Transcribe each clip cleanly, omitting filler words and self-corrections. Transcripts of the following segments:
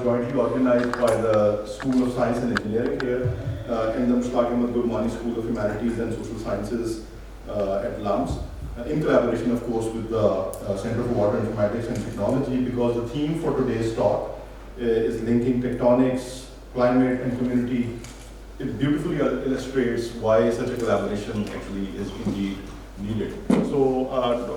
jointly organized by the School of Science and Engineering here in the Mushtaq Ahmad Gurmani School of Humanities and Social Sciences at LUMS, in collaboration, of course, with the Center for Water Informatics and Technology, because the theme for today's talk is linking tectonics, climate, and community. It beautifully illustrates why such a collaboration actually is indeed needed. So,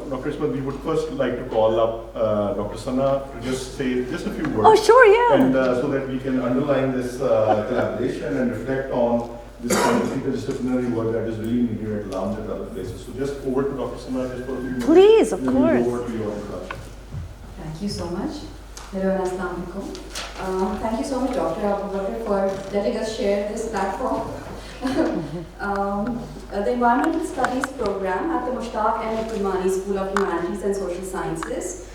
Dr. Ismat, we would first like to call up Dr. Sana to just say just a few words. Oh, sure, yeah. And so that we can underline this collaboration and reflect on this kind of interdisciplinary work that is really needed at LUMS and other places. So just over to Dr. Sana just for a few minutes. Please, of then course. We'll go over to your introduction. Thank you so much. Hello and assalamu alaikum. Thank you so much, Dr. Abubakar, for letting us share this platform. The Environmental Studies program at the Mushtaq Ahmad Gurmani School of Humanities and Social Sciences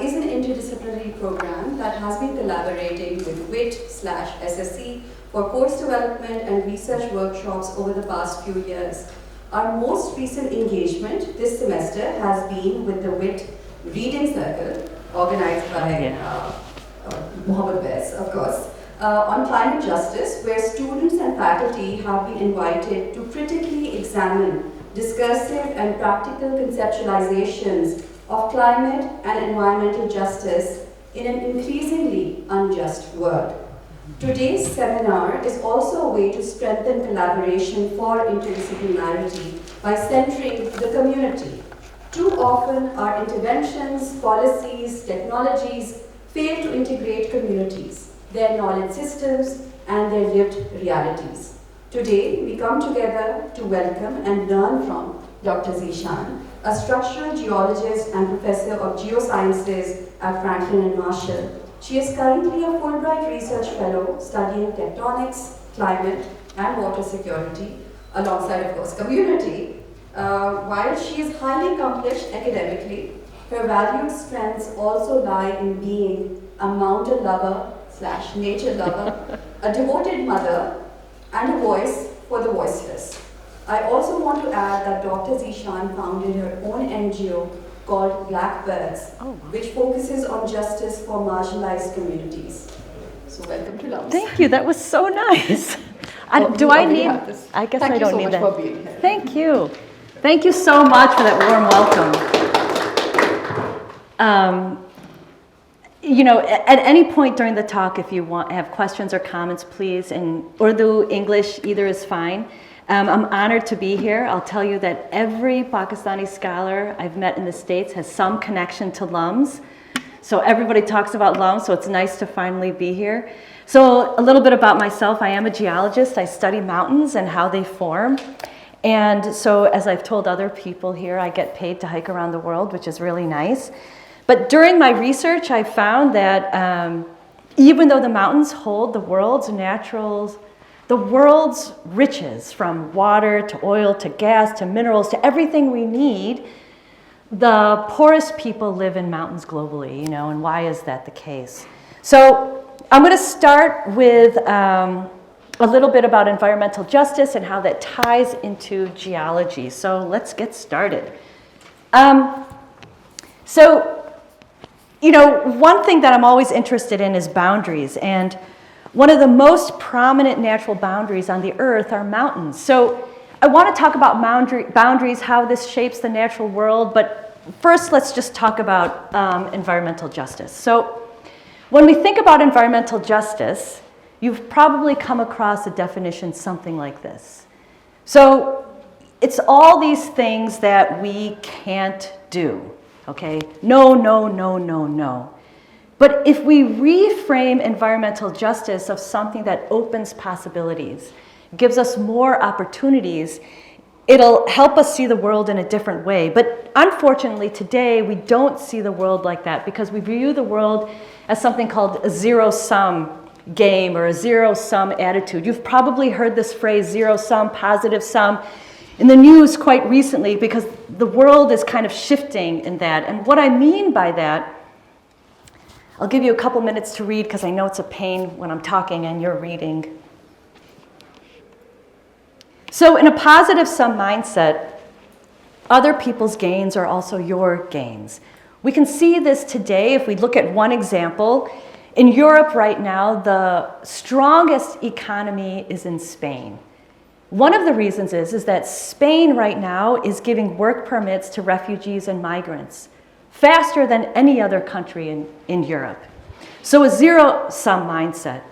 is an interdisciplinary program that has been collaborating with WIT/SSC for course development and research workshops over the past few years. Our most recent engagement this semester has been with the WIT Reading Circle, organized by Mohammed Bess, of course, on climate justice, where students and faculty have been invited to critically examine discursive and practical conceptualizations of climate and environmental justice in an increasingly unjust world. Today's seminar is also a way to strengthen collaboration for interdisciplinarity by centering the community. Too often, our interventions, policies, technologies fail to integrate communities, their knowledge systems, and their lived realities. Today, we come together to welcome and learn from Dr. Zeshan, a structural geologist and professor of geosciences at Franklin and Marshall. She is currently a Fulbright Research Fellow studying tectonics, climate, and water security, alongside, of course, community. While she is highly accomplished academically, her valued strengths also lie in being a mountain lover / nature lover, a devoted mother, and a voice for the voiceless. I also want to add that Dr. Zeshan founded her own NGO called Blackbirds, which focuses on justice for marginalized communities. So welcome to LUMS. Thank you, that was so nice. Do I need, I guess I don't need that. Thank you so much for being here. Thank you. Thank you so much for that warm welcome. You know, at any point during the talk, if you have questions or comments, please, in Urdu, English, either is fine. I'm honored to be here. I'll tell you that every Pakistani scholar I've met in the States has some connection to LUMS. So everybody talks about LUMS, so it's nice to finally be here. So a little bit about myself. I am a geologist. I study mountains and how they form. And so as I've told other people here, I get paid to hike around the world, which is really nice. But during my research, I found that even though the mountains hold the world's riches, from water to oil to gas to minerals to everything we need, the poorest people live in mountains globally, you know, and why is that the case? So I'm going to start with a little bit about environmental justice and how that ties into geology. So let's get started. You know, one thing that I'm always interested in is boundaries, and one of the most prominent natural boundaries on the earth are mountains. So I want to talk about boundaries, how this shapes the natural world, but first let's just talk about environmental justice. So when we think about environmental justice, you've probably come across a definition something like this. So it's all these things that we can't do. Okay, no, no, no, no, no. But if we reframe environmental justice of something that opens possibilities, gives us more opportunities, it'll help us see the world in a different way. But unfortunately, today, we don't see the world like that because we view the world as something called a zero-sum game or a zero-sum attitude. You've probably heard this phrase, zero-sum, positive sum, in the news quite recently because the world is kind of shifting in that. And what I mean by that, I'll give you a couple minutes to read because I know it's a pain when I'm talking and you're reading. So in a positive sum mindset, other people's gains are also your gains. We can see this today if we look at one example In Europe right now, the strongest economy is in Spain. One of the reasons is that Spain right now is giving work permits to refugees and migrants faster than any other country in Europe. So a zero-sum mindset.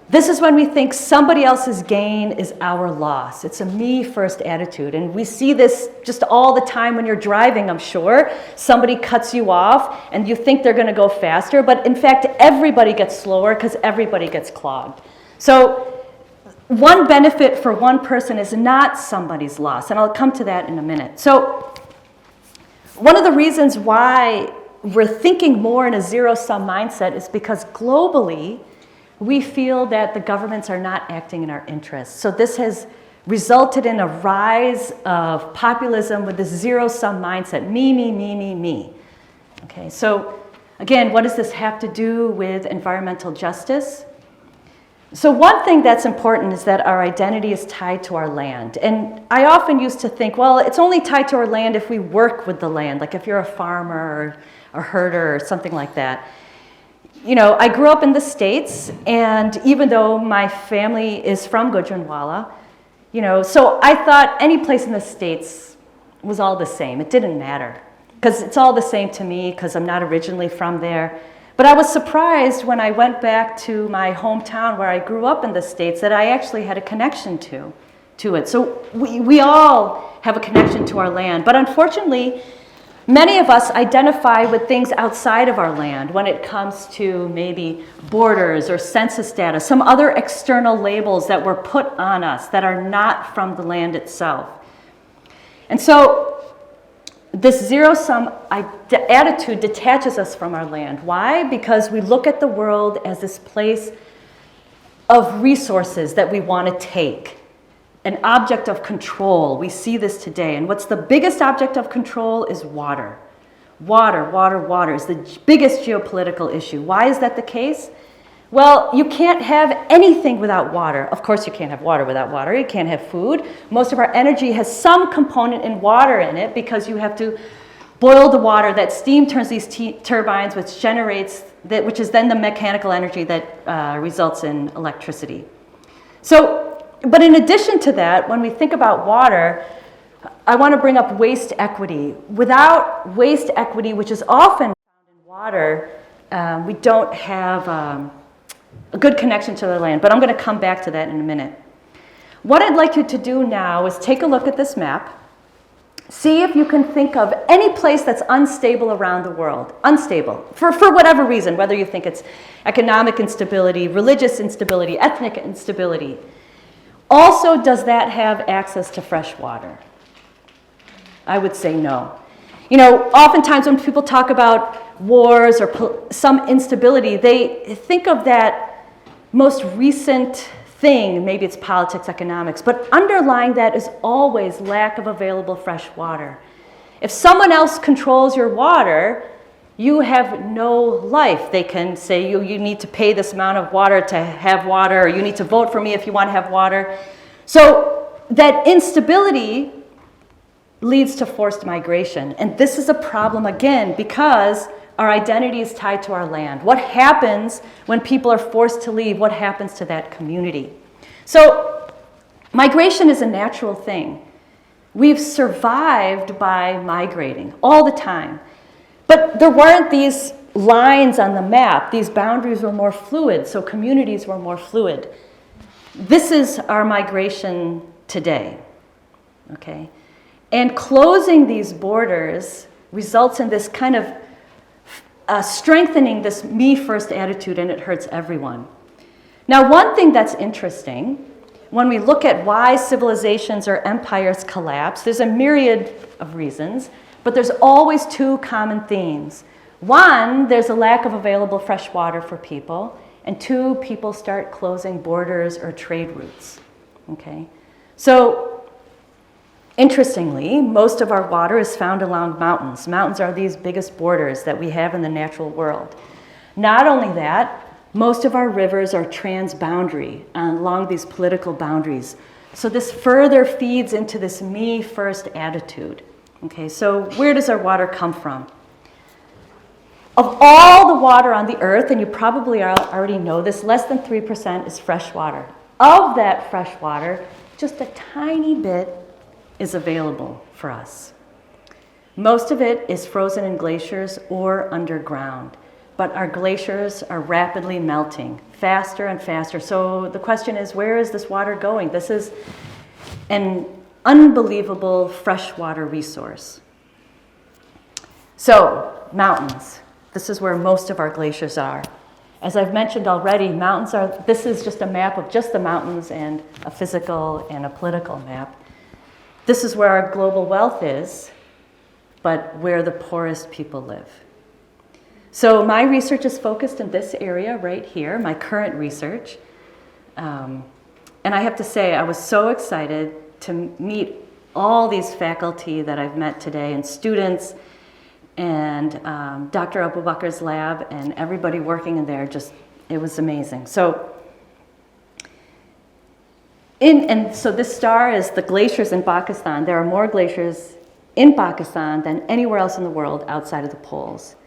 This is when we think somebody else's gain is our loss. It's a me-first attitude. And we see this just all the time when you're driving, I'm sure. Somebody cuts you off and you think they're going to go faster, but in fact, everybody gets slower because everybody gets clogged. So one benefit for one person is not somebody's loss, and I'll come to that in a minute. So one of the reasons why we're thinking more in a zero-sum mindset is because globally, we feel that the governments are not acting in our interests. So this has resulted in a rise of populism with this zero-sum mindset, me, me, me, me, me. Okay, so again, what does this have to do with environmental justice? So one thing that's important is that our identity is tied to our land. And I often used to think, well, it's only tied to our land if we work with the land, like if you're a farmer or a herder or something like that. You know, I grew up in the States, and even though my family is from Gujranwala, you know, so I thought any place in the States was all the same. It didn't matter, because it's all the same to me, because I'm not originally from there. But I was surprised when I went back to my hometown where I grew up in the States that I actually had a connection to it. So we all have a connection to our land, but unfortunately, many of us identify with things outside of our land when it comes to maybe borders or census data, some other external labels that were put on us that are not from the land itself. And so this zero-sum attitude detaches us from our land. Why? Because we look at the world as this place of resources that we want to take. An object of control. We see this today. And what's the biggest object of control is water. Water is the biggest geopolitical issue. Why is that the case? Well, you can't have anything without water. Of course, you can't have water without water. You can't have food. Most of our energy has some component in water in it because you have to boil the water. That steam turns these turbines, which generates, which is then the mechanical energy that results in electricity. So, but in addition to that, when we think about water, I want to bring up waste equity. Without waste equity, which is often found in water, we don't have a good connection to the land. But I'm going to come back to that in a minute. What I'd like you to do now is take a look at this map. See if you can think of any place that's unstable around the world. Unstable, for whatever reason, whether you think it's economic instability, religious instability, ethnic instability. Also, does that have access to fresh water? I would say no. You know, oftentimes when people talk about wars or some instability, they think of that most recent thing, maybe it's politics, economics, but underlying that is always lack of available fresh water. If someone else controls your water, you have no life. They can say you need to pay this amount of water to have water, or you need to vote for me if you want to have water. So that instability leads to forced migration. And this is a problem, again, because our identity is tied to our land. What happens when people are forced to leave? What happens to that community? So migration is a natural thing. We've survived by migrating all the time. But there weren't these lines on the map. These boundaries were more fluid, so communities were more fluid. This is our migration today, okay? And closing these borders results in this kind of strengthening this me-first attitude, and it hurts everyone. Now, one thing that's interesting, when we look at why civilizations or empires collapse, there's a myriad of reasons, but there's always two common themes. One, there's a lack of available fresh water for people, and two, people start closing borders or trade routes, okay? So, interestingly, most of our water is found along mountains. Mountains are these biggest borders that we have in the natural world. Not only that, most of our rivers are transboundary along these political boundaries. So this further feeds into this me-first attitude. Okay, so where does our water come from? Of all the water on the earth, and you probably already know this, less than 3% is fresh water. Of that fresh water, just a tiny bit is available for us. Most of it is frozen in glaciers or underground, but our glaciers are rapidly melting, faster and faster. So the question is, where is this water going? This is an unbelievable freshwater resource. So, mountains. This is where most of our glaciers are. As I've mentioned already, this is just a map of just the mountains and a physical and a political map. This is where our global wealth is, but where the poorest people live. So my research is focused in this area right here, my current research. And I have to say, I was so excited to meet all these faculty that I've met today and students and Dr. Abubakar's lab and everybody working in there. It was amazing. So this star is the glaciers in Pakistan. There are more glaciers in Pakistan than anywhere else in the world outside of the poles.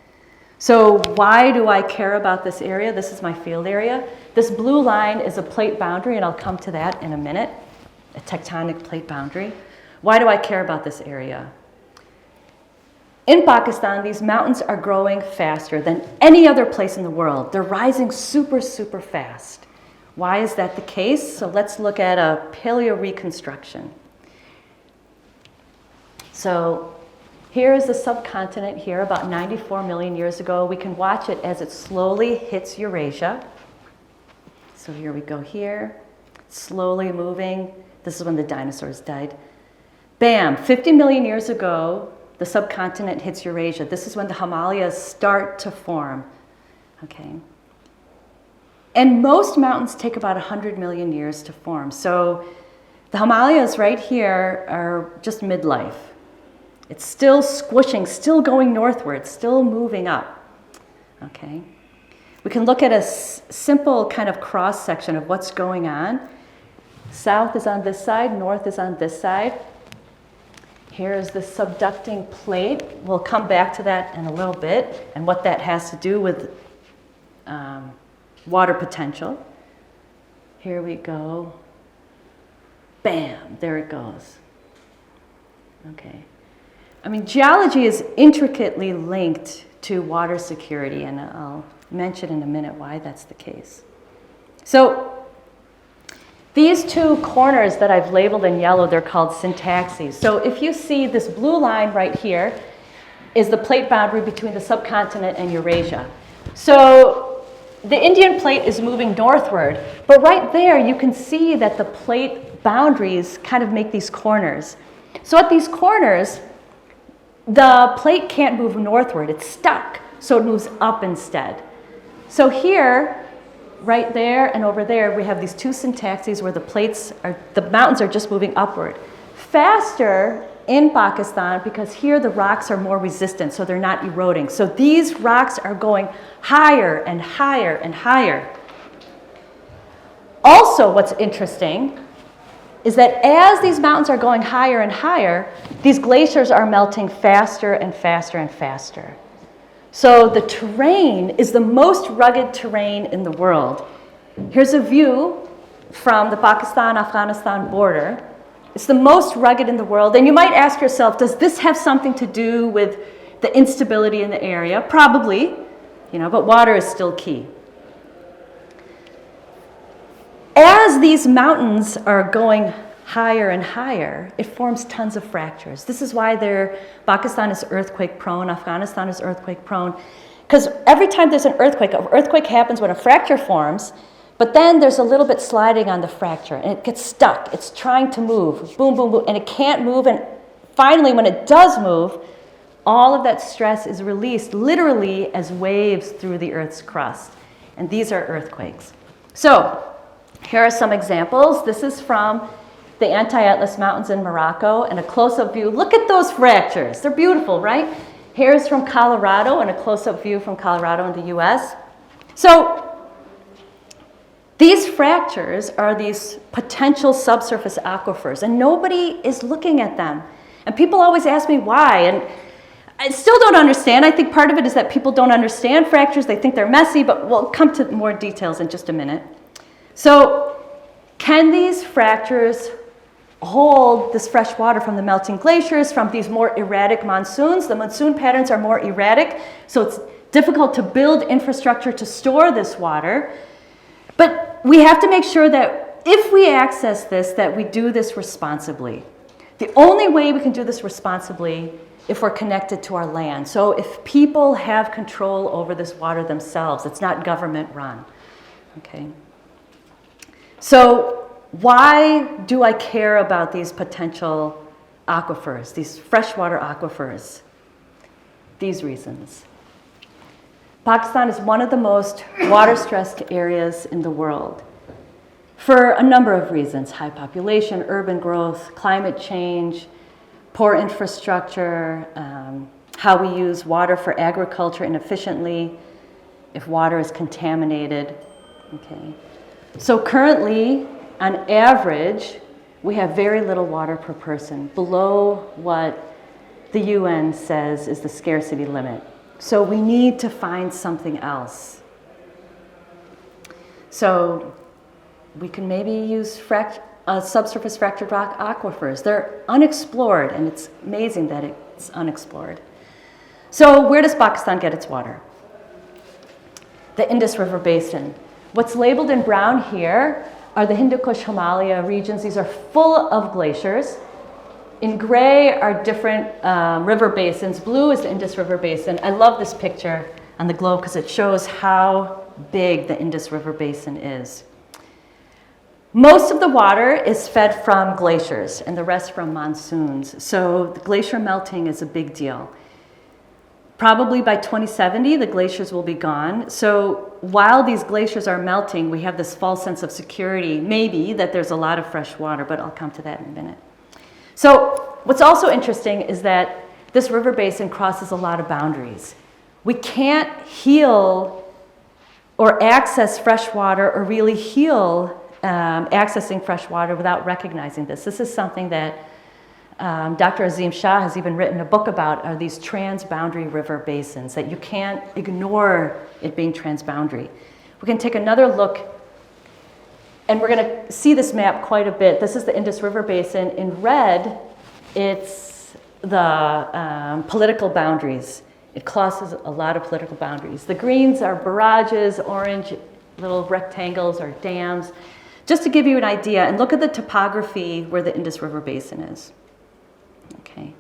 So why do I care about this area? This is my field area. This blue line is a plate boundary, and I'll come to that in a minute, a tectonic plate boundary. Why do I care about this area? In Pakistan, these mountains are growing faster than any other place in the world. They're rising super, super fast. Why is that the case? So let's look at a paleo reconstruction. So here is the subcontinent here about 94 million years ago. We can watch it as it slowly hits Eurasia. So here we go here, slowly moving. This is when the dinosaurs died. Bam, 50 million years ago, the subcontinent hits Eurasia. This is when the Himalayas start to form, okay? And most mountains take about 100 million years to form. So the Himalayas right here are just midlife. It's still squishing, still going northward, still moving up, okay? We can look at a simple kind of cross-section of what's going on. South is on this side, north is on this side. Here is the subducting plate. We'll come back to that in a little bit and what that has to do with water potential. Here we go. Bam, there it goes. Okay. I mean, geology is intricately linked to water security, and I'll mention in a minute why that's the case. So these two corners that I've labeled in yellow, they're called syntaxes. So if you see this blue line right here is the plate boundary between the subcontinent and Eurasia. So the Indian plate is moving northward, but right there you can see that the plate boundaries kind of make these corners. So at these corners, the plate can't move northward, it's stuck, so it moves up instead. So here, right there and over there, we have these two syntaxes where the mountains are just moving upward. Faster in Pakistan because here the rocks are more resistant, so they're not eroding. So these rocks are going higher and higher and higher. Also, what's interesting is that as these mountains are going higher and higher, these glaciers are melting faster and faster and faster. So the terrain is the most rugged terrain in the world. Here's a view from the Pakistan-Afghanistan border. It's the most rugged in the world. And you might ask yourself, does this have something to do with the instability in the area? Probably, but water is still key. As these mountains are going higher and higher, it forms tons of fractures. This is why Pakistan is earthquake prone, Afghanistan is earthquake prone. Because every time there's an earthquake happens when a fracture forms, but then there's a little bit sliding on the fracture and it gets stuck. It's trying to move, boom, boom, boom, and it can't move. And finally, when it does move, all of that stress is released literally as waves through the Earth's crust. And these are earthquakes. So here are some examples. This is from the Anti-Atlas Mountains in Morocco, and a close-up view. Look at those fractures. They're beautiful, right? Here's from Colorado, and a close-up view from Colorado in the US. So these fractures are these potential subsurface aquifers, and nobody is looking at them. And people always ask me why, and I still don't understand. I think part of it is that people don't understand fractures. They think they're messy, but we'll come to more details in just a minute. So can these fractures hold this fresh water from the melting glaciers, from these more erratic monsoons? The monsoon patterns are more erratic, so it's difficult to build infrastructure to store this water. But we have to make sure that if we access this, that we do this responsibly. The only way we can do this responsibly if we're connected to our land. So if people have control over this water themselves, it's not government run, okay? So why do I care about these potential aquifers, these freshwater aquifers? These reasons. Pakistan is one of the most water-stressed areas in the world for a number of reasons: high population, urban growth, climate change, poor infrastructure, how we use water for agriculture inefficiently, if water is contaminated. Okay. So currently, on average, we have very little water per person, below what the UN says is the scarcity limit. So we need to find something else. So we can maybe use subsurface fractured rock aquifers. They're unexplored, and it's amazing that it's unexplored. So where does Pakistan get its water? The Indus River Basin. What's labeled in brown here are the Hindu Kush Himalaya regions. These are full of glaciers. In gray are different river basins. Blue is the Indus River Basin. I love this picture on the globe because it shows how big the Indus River Basin is. Most of the water is fed from glaciers and the rest from monsoons. So the glacier melting is a big deal. Probably by 2070, the glaciers will be gone. So while these glaciers are melting, we have this false sense of security, maybe, that there's a lot of fresh water, but I'll come to that in a minute. So what's also interesting is that this river basin crosses a lot of boundaries. We can't heal or access fresh water or really heal accessing fresh water without recognizing this. This is something that Dr. Azim Shah has even written a book about, are these transboundary river basins, that you can't ignore it being transboundary. We can take another look, and we're going to see this map quite a bit. This is the Indus River Basin. In red, it's the political boundaries. It crosses a lot of political boundaries. The greens are barrages, orange little rectangles are dams. Just to give you an idea, and look at the topography where the Indus River Basin is. Okay.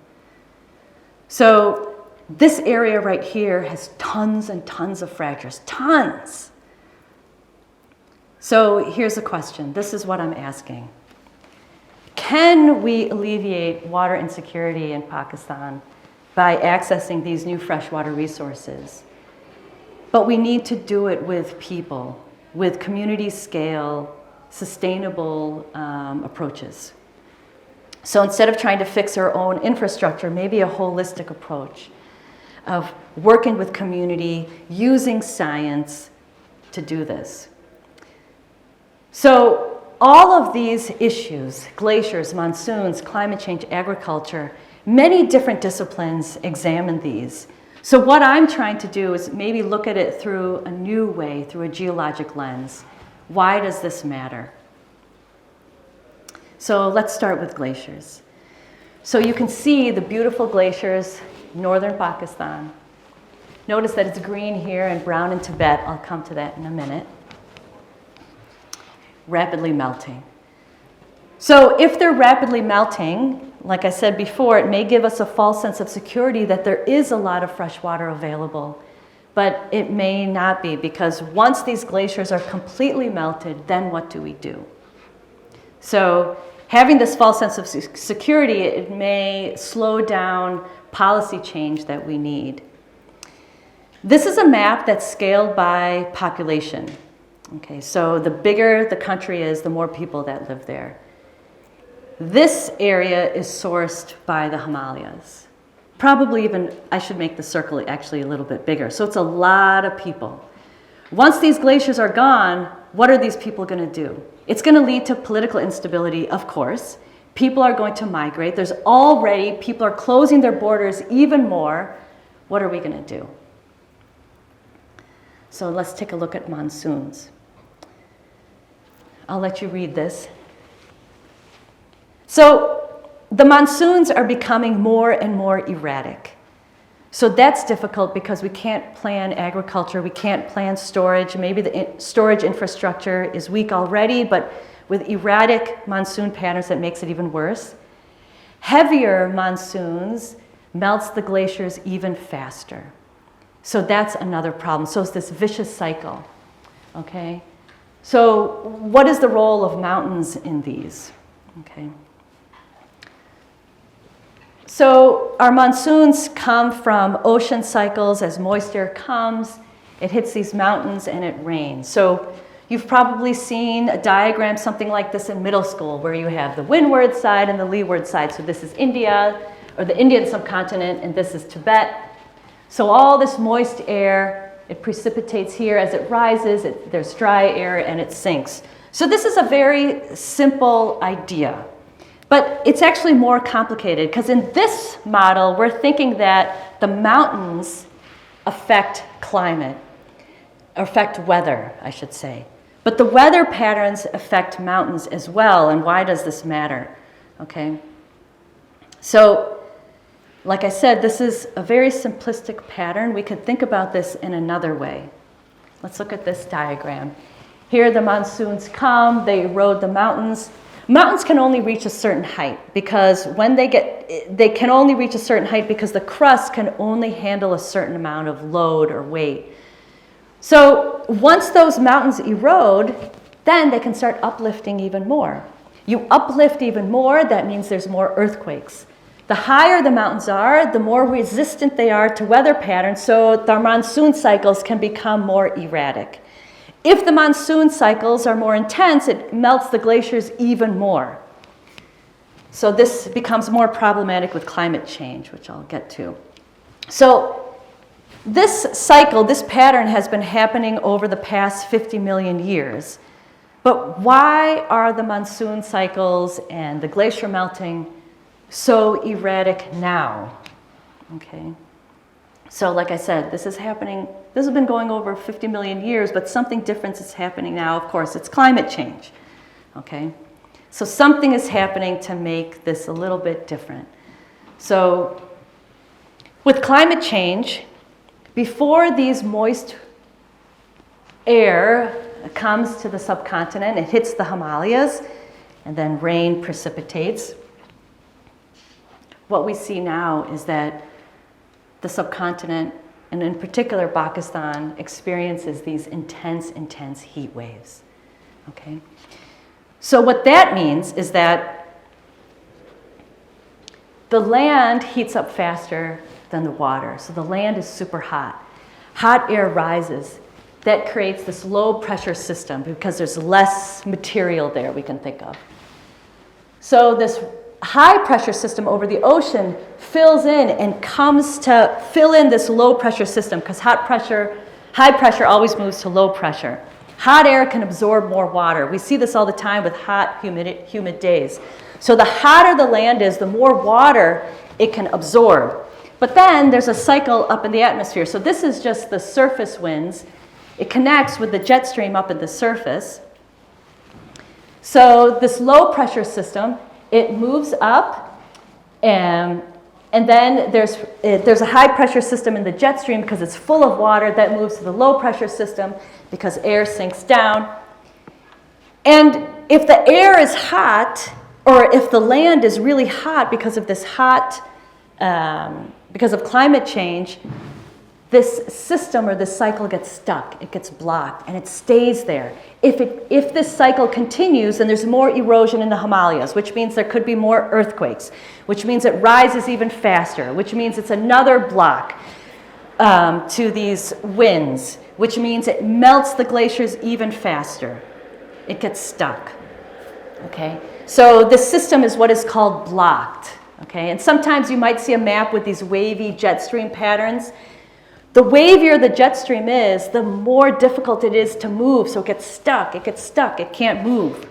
So this area right here has tons and tons of fractures, tons. So here's a question. This is what I'm asking. Can we alleviate water insecurity in Pakistan by accessing these new freshwater resources? But we need to do it with people, with community scale, sustainable approaches. So instead of trying to fix our own infrastructure, maybe a holistic approach of working with community, using science to do this. So all of these issues, glaciers, monsoons, climate change, agriculture, many different disciplines examine these. So what I'm trying to do is maybe look at it through a new way, through a geologic lens. Why does this matter? So let's start with glaciers. So you can see the beautiful glaciers, northern Pakistan. Notice that it's green here and brown in Tibet. I'll come to that in a minute. Rapidly melting. So if they're rapidly melting, like I said before, it may give us a false sense of security that there is a lot of fresh water available. But it may not be, because once these glaciers are completely melted, then what do we do? So having this false sense of security, it may slow down policy change that we need. This is a map that's scaled by population. Okay, so the bigger the country is, the more people that live there. This area is sourced by the Himalayas. Probably even, I should make the circle actually a little bit bigger. So it's a lot of people. Once these glaciers are gone, what are these people going to do? It's going to lead to political instability, of course. People are going to migrate. There's already, people are closing their borders even more What are we going to do? So let's take a look at monsoons. I'll let you read this. So the monsoons are becoming more and more erratic. So that's difficult because we can't plan agriculture, we can't plan storage. Maybe the storage infrastructure is weak already, but with erratic monsoon patterns, that makes it even worse. Heavier monsoons melts the glaciers even faster. So that's another problem. So it's this vicious cycle, okay? So what is the role of mountains in these, okay? So our monsoons come from ocean cycles. As moist air comes, it hits these mountains and it rains. So you've probably seen a diagram, something like this in middle school, where you have the windward side and the leeward side. So this is India, or the Indian subcontinent, and this is Tibet. So all this moist air, it precipitates here. As it rises, there's dry air and it sinks. So this is a very simple idea. But it's actually more complicated, because in this model, we're thinking that the mountains affect climate, or affect weather, I should say. But the weather patterns affect mountains as well, and why does this matter? Okay. So, like I said, this is a very simplistic pattern. We could think about this in another way. Let's look at this diagram. Here the monsoons come, they erode the mountains. Mountains can only reach a certain height because they can only reach a certain height because the crust can only handle a certain amount of load or weight. So once those mountains erode, then they can start uplifting even more. You uplift even more, that means there's more earthquakes. The higher the mountains are, the more resistant they are to weather patterns, so the monsoon cycles can become more erratic. If the monsoon cycles are more intense, it melts the glaciers even more. So this becomes more problematic with climate change, which I'll get to. So this cycle, this pattern has been happening over the past 50 million years. But why are the monsoon cycles and the glacier melting so erratic now? Okay. So like I said, this is happening, this has been going over 50 million years, but something different is happening now. Of course, it's climate change, okay? So something is happening to make this a little bit different. So with climate change, before these moist air comes to the subcontinent, it hits the Himalayas, and then rain precipitates. What we see now is that the subcontinent, and in particular Pakistan, experiences these intense heat waves, okay? So what that means is that the land heats up faster than the water. So the land is super hot. Hot air rises. That creates this low pressure system because there's less material there we can think of. So this high pressure system over the ocean fills in and comes to fill in this low pressure system, because high pressure always moves to low pressure. Hot air can absorb more water. We see this all the time with hot, humid days. So the hotter the land is, the more water it can absorb. But then there's a cycle up in the atmosphere. So this is just the surface winds. It connects with the jet stream up at the surface. So this low pressure system, it moves up, and then there's a high pressure system in the jet stream because it's full of water that moves to the low pressure system because air sinks down. And if the air is hot, or if the land is really hot because of this because of climate change, this system or this cycle gets stuck, it gets blocked, and it stays there. If this cycle continues, then there's more erosion in the Himalayas, which means there could be more earthquakes, which means it rises even faster, which means it's another block to these winds, which means it melts the glaciers even faster. It gets stuck, okay? So this system is what is called blocked, okay? And sometimes you might see a map with these wavy jet stream patterns. The wavier the jet stream is, the more difficult it is to move, so it gets stuck, it can't move.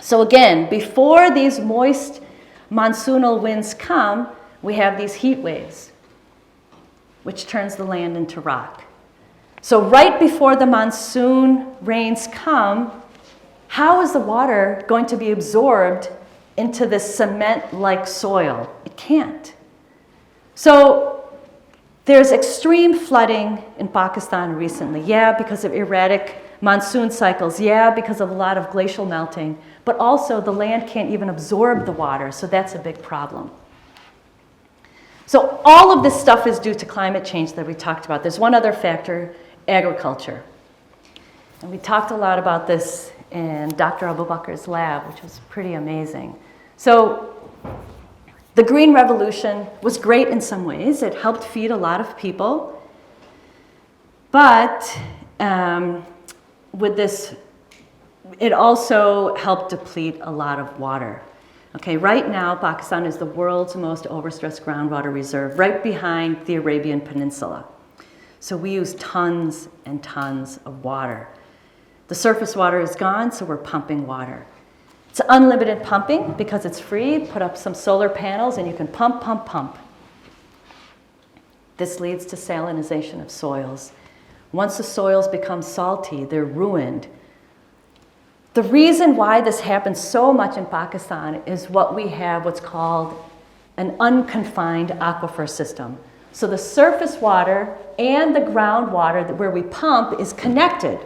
So again, before these moist monsoonal winds come, we have these heat waves. which turns the land into rock. So right before the monsoon rains come, how is the water going to be absorbed into this cement-like soil? It can't. So there's extreme flooding in Pakistan recently. Yeah, because of erratic monsoon cycles. Yeah, because of a lot of glacial melting. But also the land can't even absorb the water, so that's a big problem. So all of this stuff is due to climate change that we talked about. There's one other factor, agriculture. And we talked a lot about this in Dr. Abu Bakr's lab, which was pretty amazing. So the Green Revolution was great in some ways. It helped feed a lot of people. But with this, it also helped deplete a lot of water. Okay, right now, Pakistan is the world's most overstressed groundwater reserve, right behind the Arabian Peninsula. So we use tons and tons of water. The surface water is gone, so we're pumping water. It's unlimited pumping because it's free. Put up some solar panels and you can pump, pump, pump. This leads to salinization of soils. Once the soils become salty, they're ruined. The reason why this happens so much in Pakistan is we have what's called an unconfined aquifer system. So the surface water and the groundwater where we pump is connected.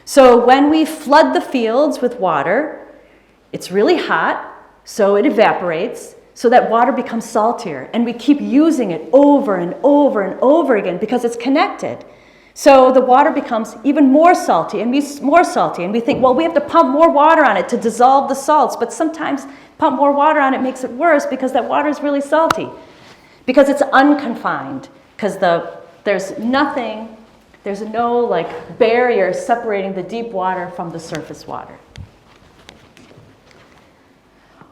So when we flood the fields with water, it's really hot, so it evaporates, so that water becomes saltier. And we keep using it over and over and over again because it's connected. So the water becomes even more salty and more salty. And we think, well, we have to pump more water on it to dissolve the salts. But sometimes pump more water on it makes it worse because that water is really salty. Because it's unconfined. Because there's no like barrier separating the deep water from the surface water.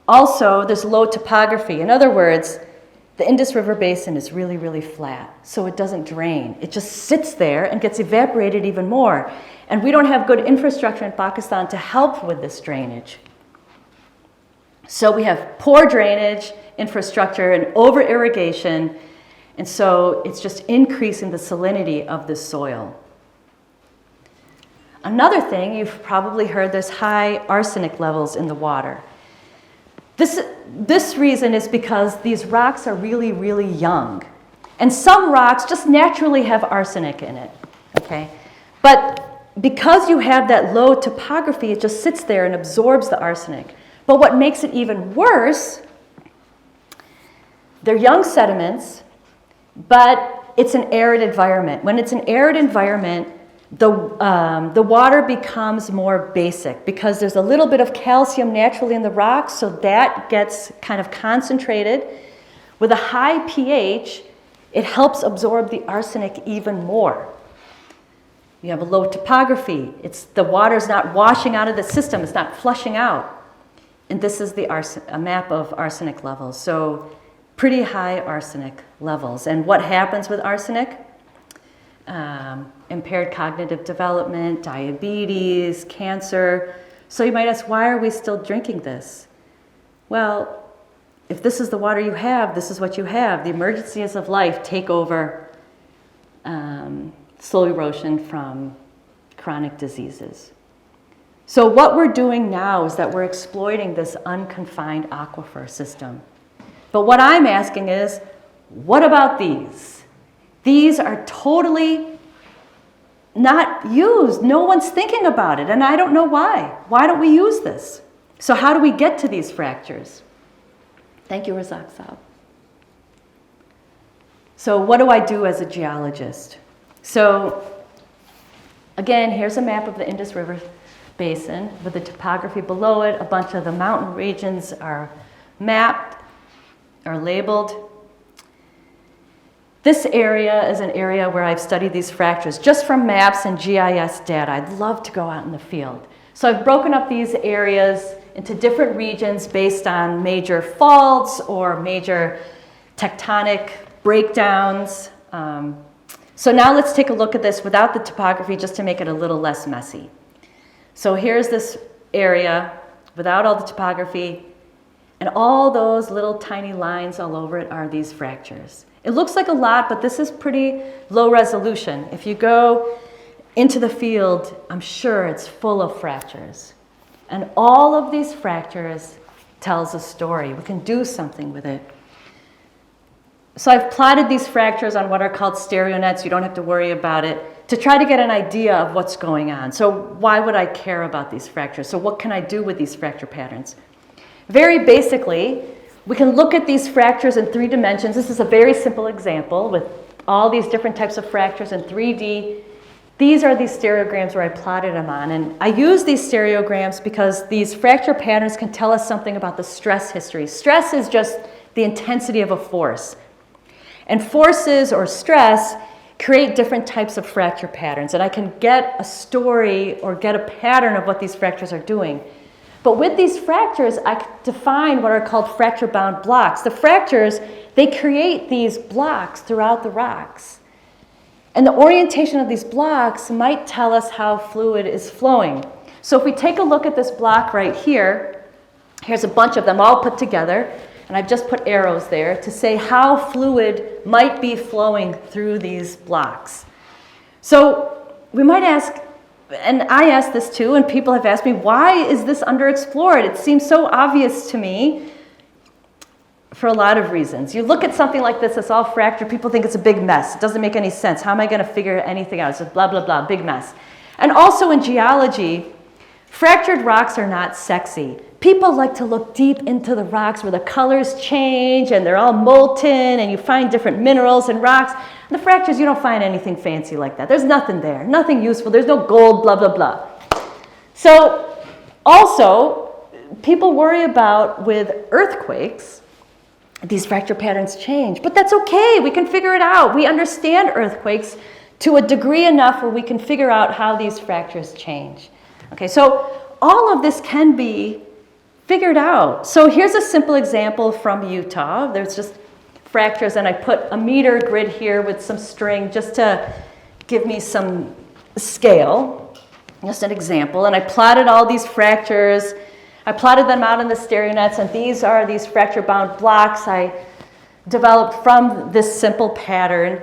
Also, there's low topography. In other words, the Indus River Basin is really, really flat, so it doesn't drain. It just sits there and gets evaporated even more. And we don't have good infrastructure in Pakistan to help with this drainage. So we have poor drainage, infrastructure, and over-irrigation, and so it's just increasing the salinity of the soil. Another thing, you've probably heard there's high arsenic levels in the water. This reason is because these rocks are really, really young. And some rocks just naturally have arsenic in it, okay? But because you have that low topography, it just sits there and absorbs the arsenic. But what makes it even worse, they're young sediments, but it's an arid environment. When it's an arid environment, the water becomes more basic because there's a little bit of calcium naturally in the rocks, so that gets kind of concentrated. With a high pH, it helps absorb the arsenic even more. You have a low topography. The water's not washing out of the system. It's not flushing out. And this is a map of arsenic levels. So pretty high arsenic levels. And what happens with arsenic? Impaired cognitive development, diabetes, cancer. So you might ask, why are we still drinking this? Well, if this is the water you have, this is what you have. The emergencies of life take over slow erosion from chronic diseases. So what we're doing now is that we're exploiting this unconfined aquifer system. But what I'm asking is, what about these? These are totally not used. No one's thinking about it, and I don't know why. Why don't we use this? So how do we get to these fractures? Thank you, Razak Saab. So what do I do as a geologist? So again, here's a map of the Indus River Basin with the topography below it. A bunch of the mountain regions are mapped, are labeled. This area is an area where I've studied these fractures just from maps and GIS data. I'd love to go out in the field. So I've broken up these areas into different regions based on major faults or major tectonic breakdowns. So now let's take a look at this without the topography just to make it a little less messy. So here's this area without all the topography, and all those little tiny lines all over it are these fractures. It looks like a lot, but this is pretty low resolution. If you go into the field, I'm sure it's full of fractures. And all of these fractures tells a story. We can do something with it. So I've plotted these fractures on what are called stereo nets. You don't have to worry about it, to try to get an idea of what's going on. So why would I care about these fractures? So what can I do with these fracture patterns? Very basically, we can look at these fractures in 3 dimensions. This is a very simple example with all these different types of fractures in 3D. These are these stereograms where I plotted them on. And I use these stereograms because these fracture patterns can tell us something about the stress history. Stress is just the intensity of a force. And forces or stress create different types of fracture patterns. And I can get a story or get a pattern of what these fractures are doing. But with these fractures, I can define what are called fracture-bound blocks. The fractures, they create these blocks throughout the rocks. And the orientation of these blocks might tell us how fluid is flowing. So if we take a look at this block right here, here's a bunch of them all put together, and I've just put arrows there to say how fluid might be flowing through these blocks. So we might ask, and I asked this too, and people have asked me, why is this underexplored? It seems so obvious to me for a lot of reasons. You look at something like this, it's all fractured, people think it's a big mess. It doesn't make any sense. How am I going to figure anything out? It's just blah, blah, blah, big mess. And also in geology, fractured rocks are not sexy. People like to look deep into the rocks where the colors change and they're all molten and you find different minerals and rocks. In the fractures, you don't find anything fancy like that. There's nothing there, nothing useful. There's no gold, blah, blah, blah. So also, people worry about with earthquakes, these fracture patterns change. But that's okay. We can figure it out. We understand earthquakes to a degree enough where we can figure out how these fractures change. Okay, so all of this can be figured out. So here's a simple example from Utah. There's just fractures, and I put a meter grid here with some string just to give me some scale. Just an example. And I plotted all these fractures. I plotted them out in the stereo nets, and these are these fracture-bound blocks I developed from this simple pattern.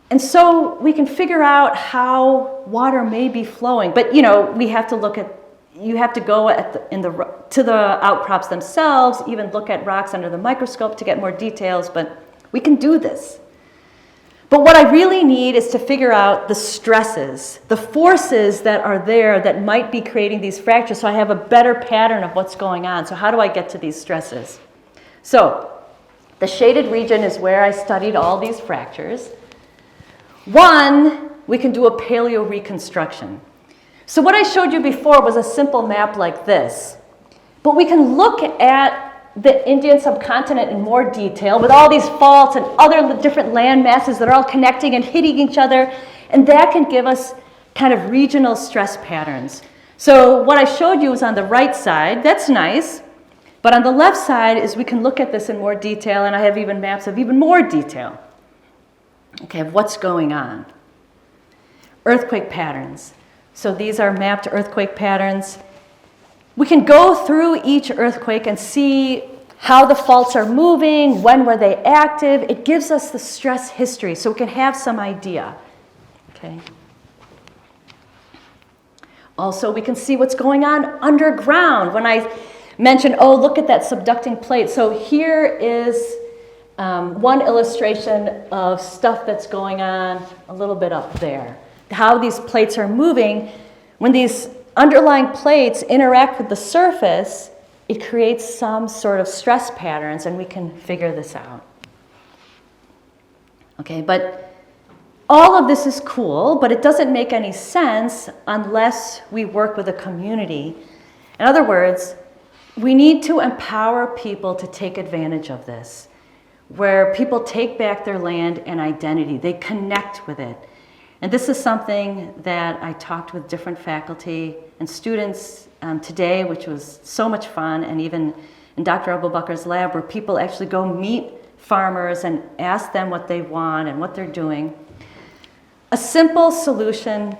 And so we can figure out how water may be flowing. But, you know, we have to look at, you have to go to the outcrops themselves, even look at rocks under the microscope to get more details, but we can do this. But what I really need is to figure out the stresses, the forces that are there that might be creating these fractures, so I have a better pattern of what's going on. So how do I get to these stresses? So the shaded region is where I studied all these fractures. One, we can do a paleo reconstruction. So what I showed you before was a simple map like this. But we can look at the Indian subcontinent in more detail with all these faults and other different land masses that are all connecting and hitting each other. And that can give us kind of regional stress patterns. So what I showed you was on the right side. That's nice. But on the left side is we can look at this in more detail, and I have even maps of even more detail. Okay, of what's going on. Earthquake patterns. So these are mapped earthquake patterns. We can go through each earthquake and see how the faults are moving, when were they active. It gives us the stress history so we can have some idea. Okay. Also, we can see what's going on underground. When I mentioned, oh, look at that subducting plate. So here is one illustration of stuff that's going on a little bit up there. How these plates are moving. When these underlying plates interact with the surface, it creates some sort of stress patterns, and we can figure this out. Okay, but all of this is cool, but it doesn't make any sense unless we work with a community. In other words, we need to empower people to take advantage of this, where people take back their land and identity. They connect with it. And this is something that I talked with different faculty and students today, which was so much fun, and even in Dr. Abubakar's lab, where people actually go meet farmers and ask them what they want and what they're doing. A simple solution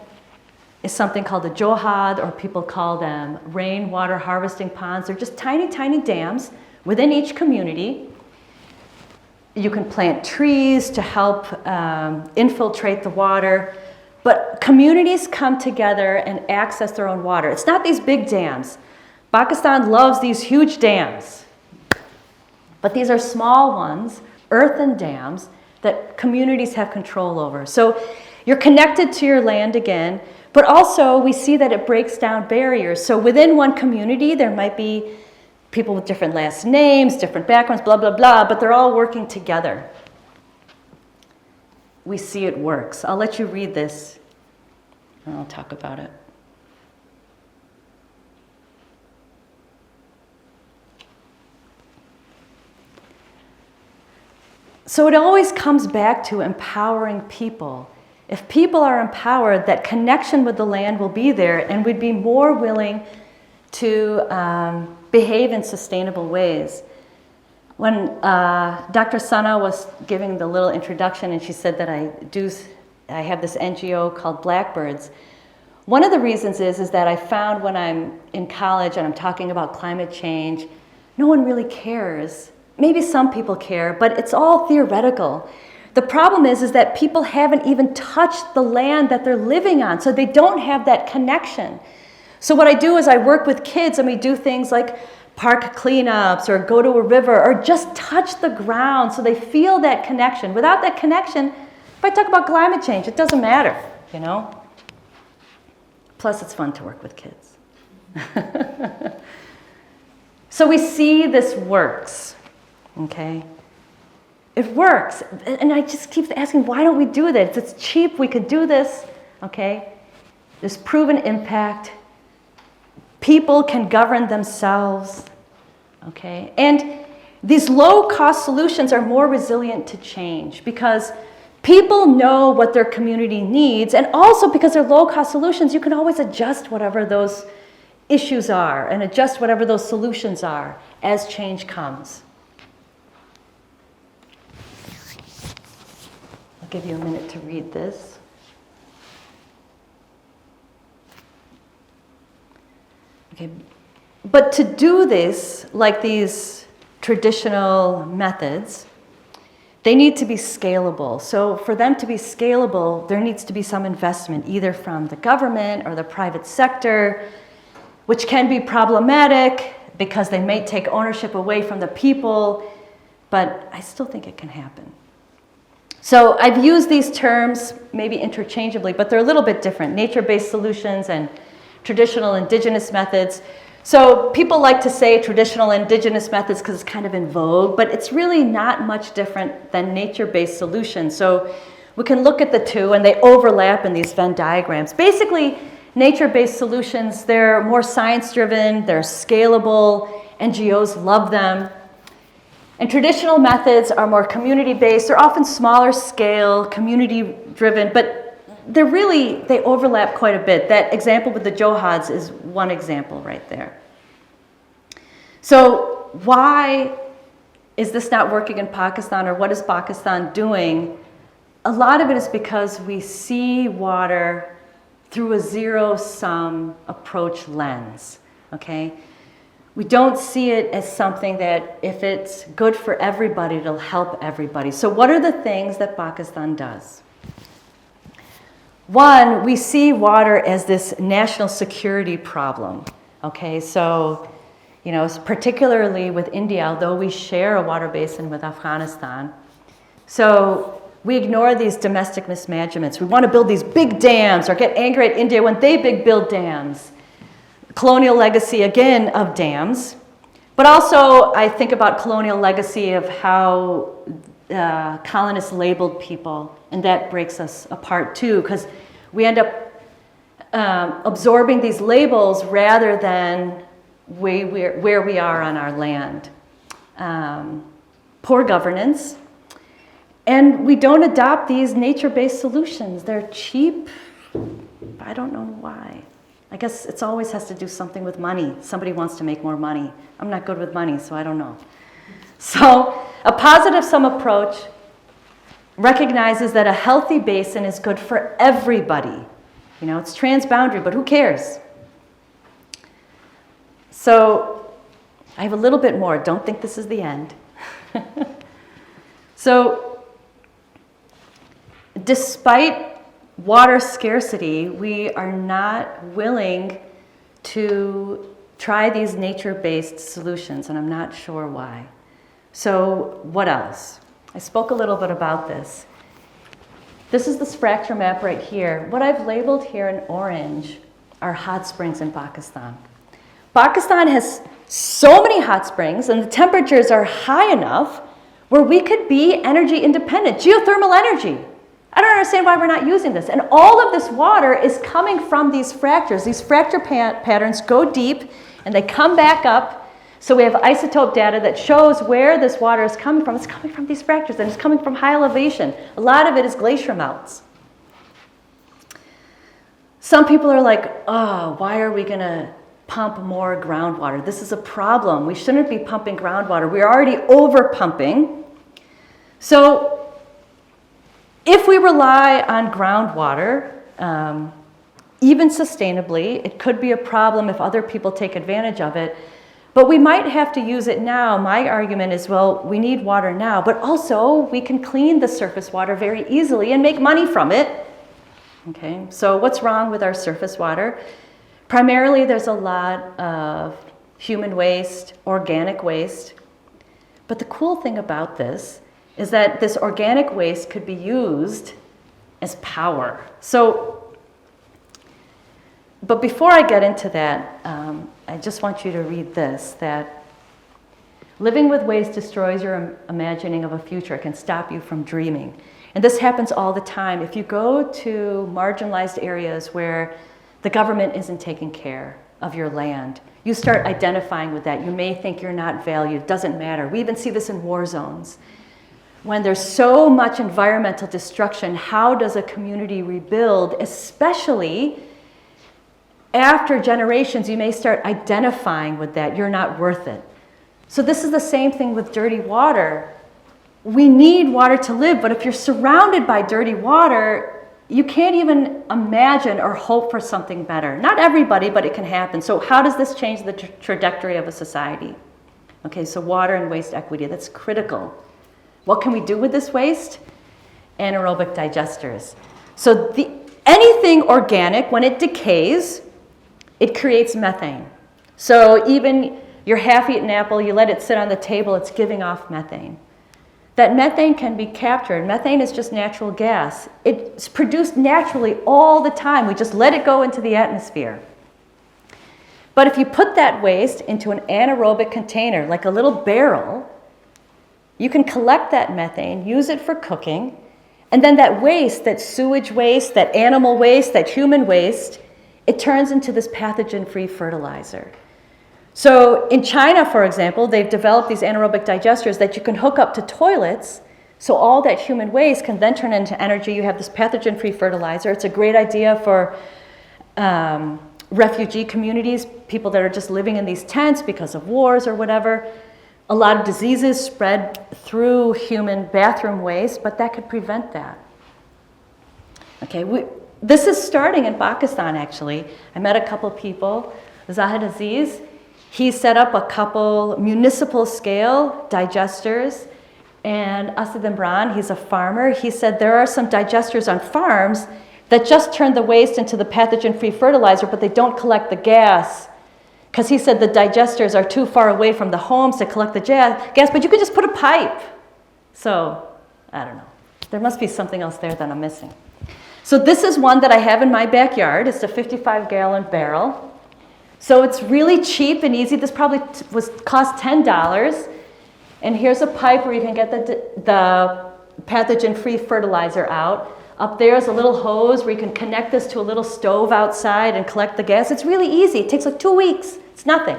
is something called a johad, or people call them rainwater harvesting ponds. They're just tiny, tiny dams within each community. You can plant trees to help infiltrate the water. But communities come together and access their own water. It's not these big dams. Pakistan loves these huge dams. But these are small ones, earthen dams, that communities have control over. So you're connected to your land again, but also we see that it breaks down barriers. So within one community, there might be people with different last names, different backgrounds, blah, blah, blah, but they're all working together. We see it works. I'll let you read this, and I'll talk about it. So it always comes back to empowering people. If people are empowered, that connection with the land will be there, and we'd be more willing to behave in sustainable ways. When Dr. Sana was giving the little introduction, and she said that I have this NGO called Blackbirds. One of the reasons is that I found when I'm in college and I'm talking about climate change, no one really cares. Maybe some people care, but it's all theoretical. The problem is that people haven't even touched the land that they're living on, so they don't have that connection. So what I do is I work with kids, and we do things like park cleanups or go to a river or just touch the ground so they feel that connection. Without that connection, if I talk about climate change, it doesn't matter, you know? Plus, it's fun to work with kids. So we see this works. Okay, it works, and I just keep asking, why don't we do this? It's cheap, we could do this, okay? There's proven impact. People can govern themselves, okay? And these low-cost solutions are more resilient to change because people know what their community needs, and also because they're low-cost solutions, you can always adjust whatever those issues are and adjust whatever those solutions are as change comes. I'll give you a minute to read this. Okay, but to do this, like these traditional methods, they need to be scalable. So for them to be scalable, there needs to be some investment, either from the government or the private sector, which can be problematic because they may take ownership away from the people, but I still think it can happen. So I've used these terms maybe interchangeably, but they're a little bit different. Nature-based solutions and traditional indigenous methods. So people like to say traditional indigenous methods because it's kind of in vogue, but it's really not much different than nature-based solutions. So we can look at the two, and they overlap in these Venn diagrams. Basically, nature-based solutions, they're more science-driven, they're scalable, NGOs love them. And traditional methods are more community-based. They're often smaller scale, community-driven, but they overlap quite a bit. That example with the johads is one example right there. So why is this not working in Pakistan, or what is Pakistan doing? A lot of it is because we see water through a zero-sum approach lens, okay? We don't see it as something that if it's good for everybody, it'll help everybody. So what are the things that Pakistan does? One, we see water as this national security problem, okay? So, you know, particularly with India, although we share a water basin with Afghanistan, so we ignore these domestic mismanagements. We want to build these big dams or get angry at India when they build dams. Colonial legacy, again, of dams. But also, I think about colonial legacy of how colonists labeled people, and that breaks us apart too, because we end up absorbing these labels rather than where we are on our land. Poor governance. And we don't adopt these nature-based solutions. They're cheap. I don't know why. I guess it always has to do something with money. Somebody wants to make more money. I'm not good with money, so I don't know. So a positive-sum approach recognizes that a healthy basin is good for everybody. You know, it's transboundary, but who cares? So I have a little bit more. Don't think this is the end. So despite water scarcity, we are not willing to try these nature-based solutions, and I'm not sure why. So what else? I spoke a little bit about this. This is this fracture map right here. What I've labeled here in orange are hot springs in Pakistan. Pakistan has so many hot springs, and the temperatures are high enough where we could be energy independent, geothermal energy. I don't understand why we're not using this. And all of this water is coming from these fractures. These fracture patterns go deep, and they come back up. So we have isotope data that shows where this water is coming from. It's coming from these fractures, and it's coming from high elevation. A lot of it is glacier melts. Some people are like, oh, why are we going to pump more groundwater? This is a problem. We shouldn't be pumping groundwater. We're already over pumping. So if we rely on groundwater, even sustainably, it could be a problem if other people take advantage of it. But we might have to use it now. My argument is, well, we need water now, but also we can clean the surface water very easily and make money from it. Okay, so what's wrong with our surface water? Primarily, there's a lot of human waste, organic waste. But the cool thing about this is that this organic waste could be used as power. But before I get into that, I just want you to read this, that living with waste destroys your imagining of a future. It can stop you from dreaming. And this happens all the time. If you go to marginalized areas where the government isn't taking care of your land, you start identifying with that. You may think you're not valued. It doesn't matter. We even see this in war zones. When there's so much environmental destruction, how does a community rebuild, especially after generations? You may start identifying with that. You're not worth it. So this is the same thing with dirty water. We need water to live, but if you're surrounded by dirty water, you can't even imagine or hope for something better. Not everybody, but it can happen. So how does this change the trajectory of a society? Okay, so water and waste equity, that's critical. What can we do with this waste? Anaerobic digesters. So anything organic, when it decays, it creates methane. So even your half-eaten apple, you let it sit on the table, it's giving off methane. That methane can be captured. Methane is just natural gas. It's produced naturally all the time. We just let it go into the atmosphere. But if you put that waste into an anaerobic container, like a little barrel, you can collect that methane, use it for cooking, and then that waste, that sewage waste, that animal waste, that human waste, it turns into this pathogen-free fertilizer. So in China, for example, they've developed these anaerobic digesters that you can hook up to toilets, so all that human waste can then turn into energy. You have this pathogen-free fertilizer. It's a great idea for refugee communities, people that are just living in these tents because of wars or whatever. A lot of diseases spread through human bathroom waste, but that could prevent that. Okay, this is starting in Pakistan, actually. I met a couple people, Zahid Aziz. He set up a couple municipal scale digesters, and Asad Imran, he's a farmer. He said there are some digesters on farms that just turn the waste into the pathogen-free fertilizer, but they don't collect the gas. Because he said the digesters are too far away from the homes to collect the gas, but you could just put a pipe. So, I don't know. There must be something else there that I'm missing. So this is one that I have in my backyard. It's a 55-gallon barrel. So it's really cheap and easy. This probably cost $10. And here's a pipe where you can get the pathogen-free fertilizer out. Up there is a little hose where you can connect this to a little stove outside and collect the gas. It's really easy. It takes like 2 weeks. It's nothing.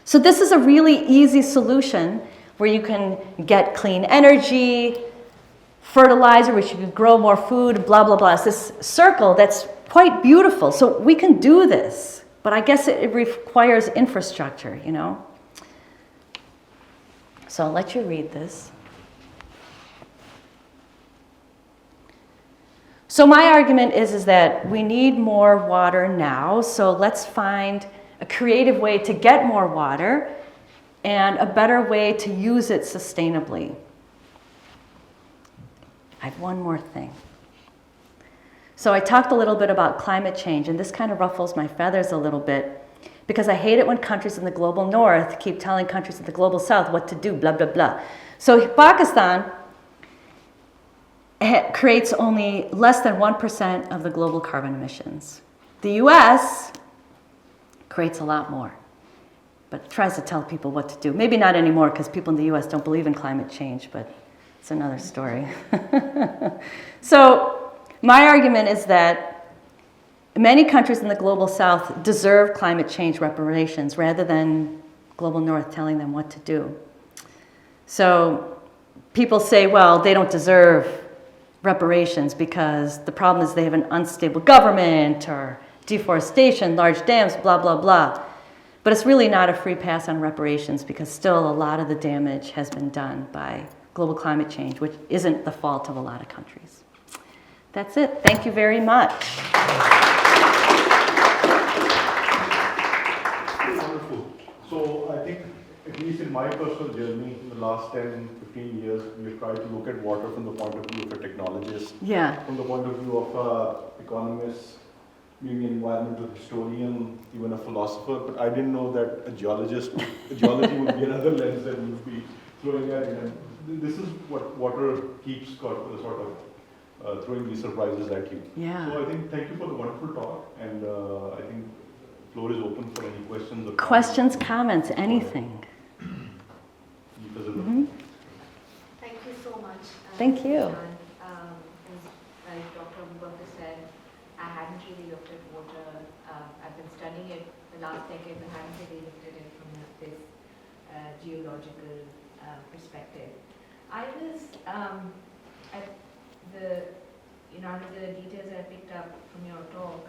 So this is a really easy solution where you can get clean energy, fertilizer, which you can grow more food, blah, blah, blah. It's this circle that's quite beautiful. So we can do this, but I guess it requires infrastructure, you know? So I'll let you read this. So my argument is that we need more water now, so let's find a creative way to get more water and a better way to use it sustainably. I have one more thing. So I talked a little bit about climate change, and this kind of ruffles my feathers a little bit, because I hate it when countries in the global north keep telling countries in the global south what to do, blah, blah, blah. So Pakistan creates only less than 1% of the global carbon emissions. The US creates a lot more, but tries to tell people what to do. Maybe not anymore, because people in the US don't believe in climate change, but it's another story. So my argument is that many countries in the global south deserve climate change reparations rather than global north telling them what to do. So people say, well, they don't deserve reparations because the problem is they have an unstable government or deforestation, large dams, blah, blah, blah. But it's really not a free pass on reparations, because still a lot of the damage has been done by global climate change, which isn't the fault of a lot of countries. That's it. Thank you very much. Wonderful. So I think, at least in my personal journey, in the last 10, 15 years, we've tried to look at water from the point of view of a technologist, Yeah. from the point of view of an economist, being an environmental historian, even a philosopher, but I didn't know that a geologist, geology would be another lens that we would be throwing at it. And this is what water keeps sort of throwing these surprises at you. Yeah. So I think, thank you for the wonderful talk, and I think the floor is open for any questions or Questions, comments, anything. Because of Mm-hmm. Thank you so much. Thank you. As like Dr. Abubakar said, I hadn't really looked at water. I've been studying it the last decade, but hadn't really looked at it from this geological perspective. I was at the, out of the details that I picked up from your talk,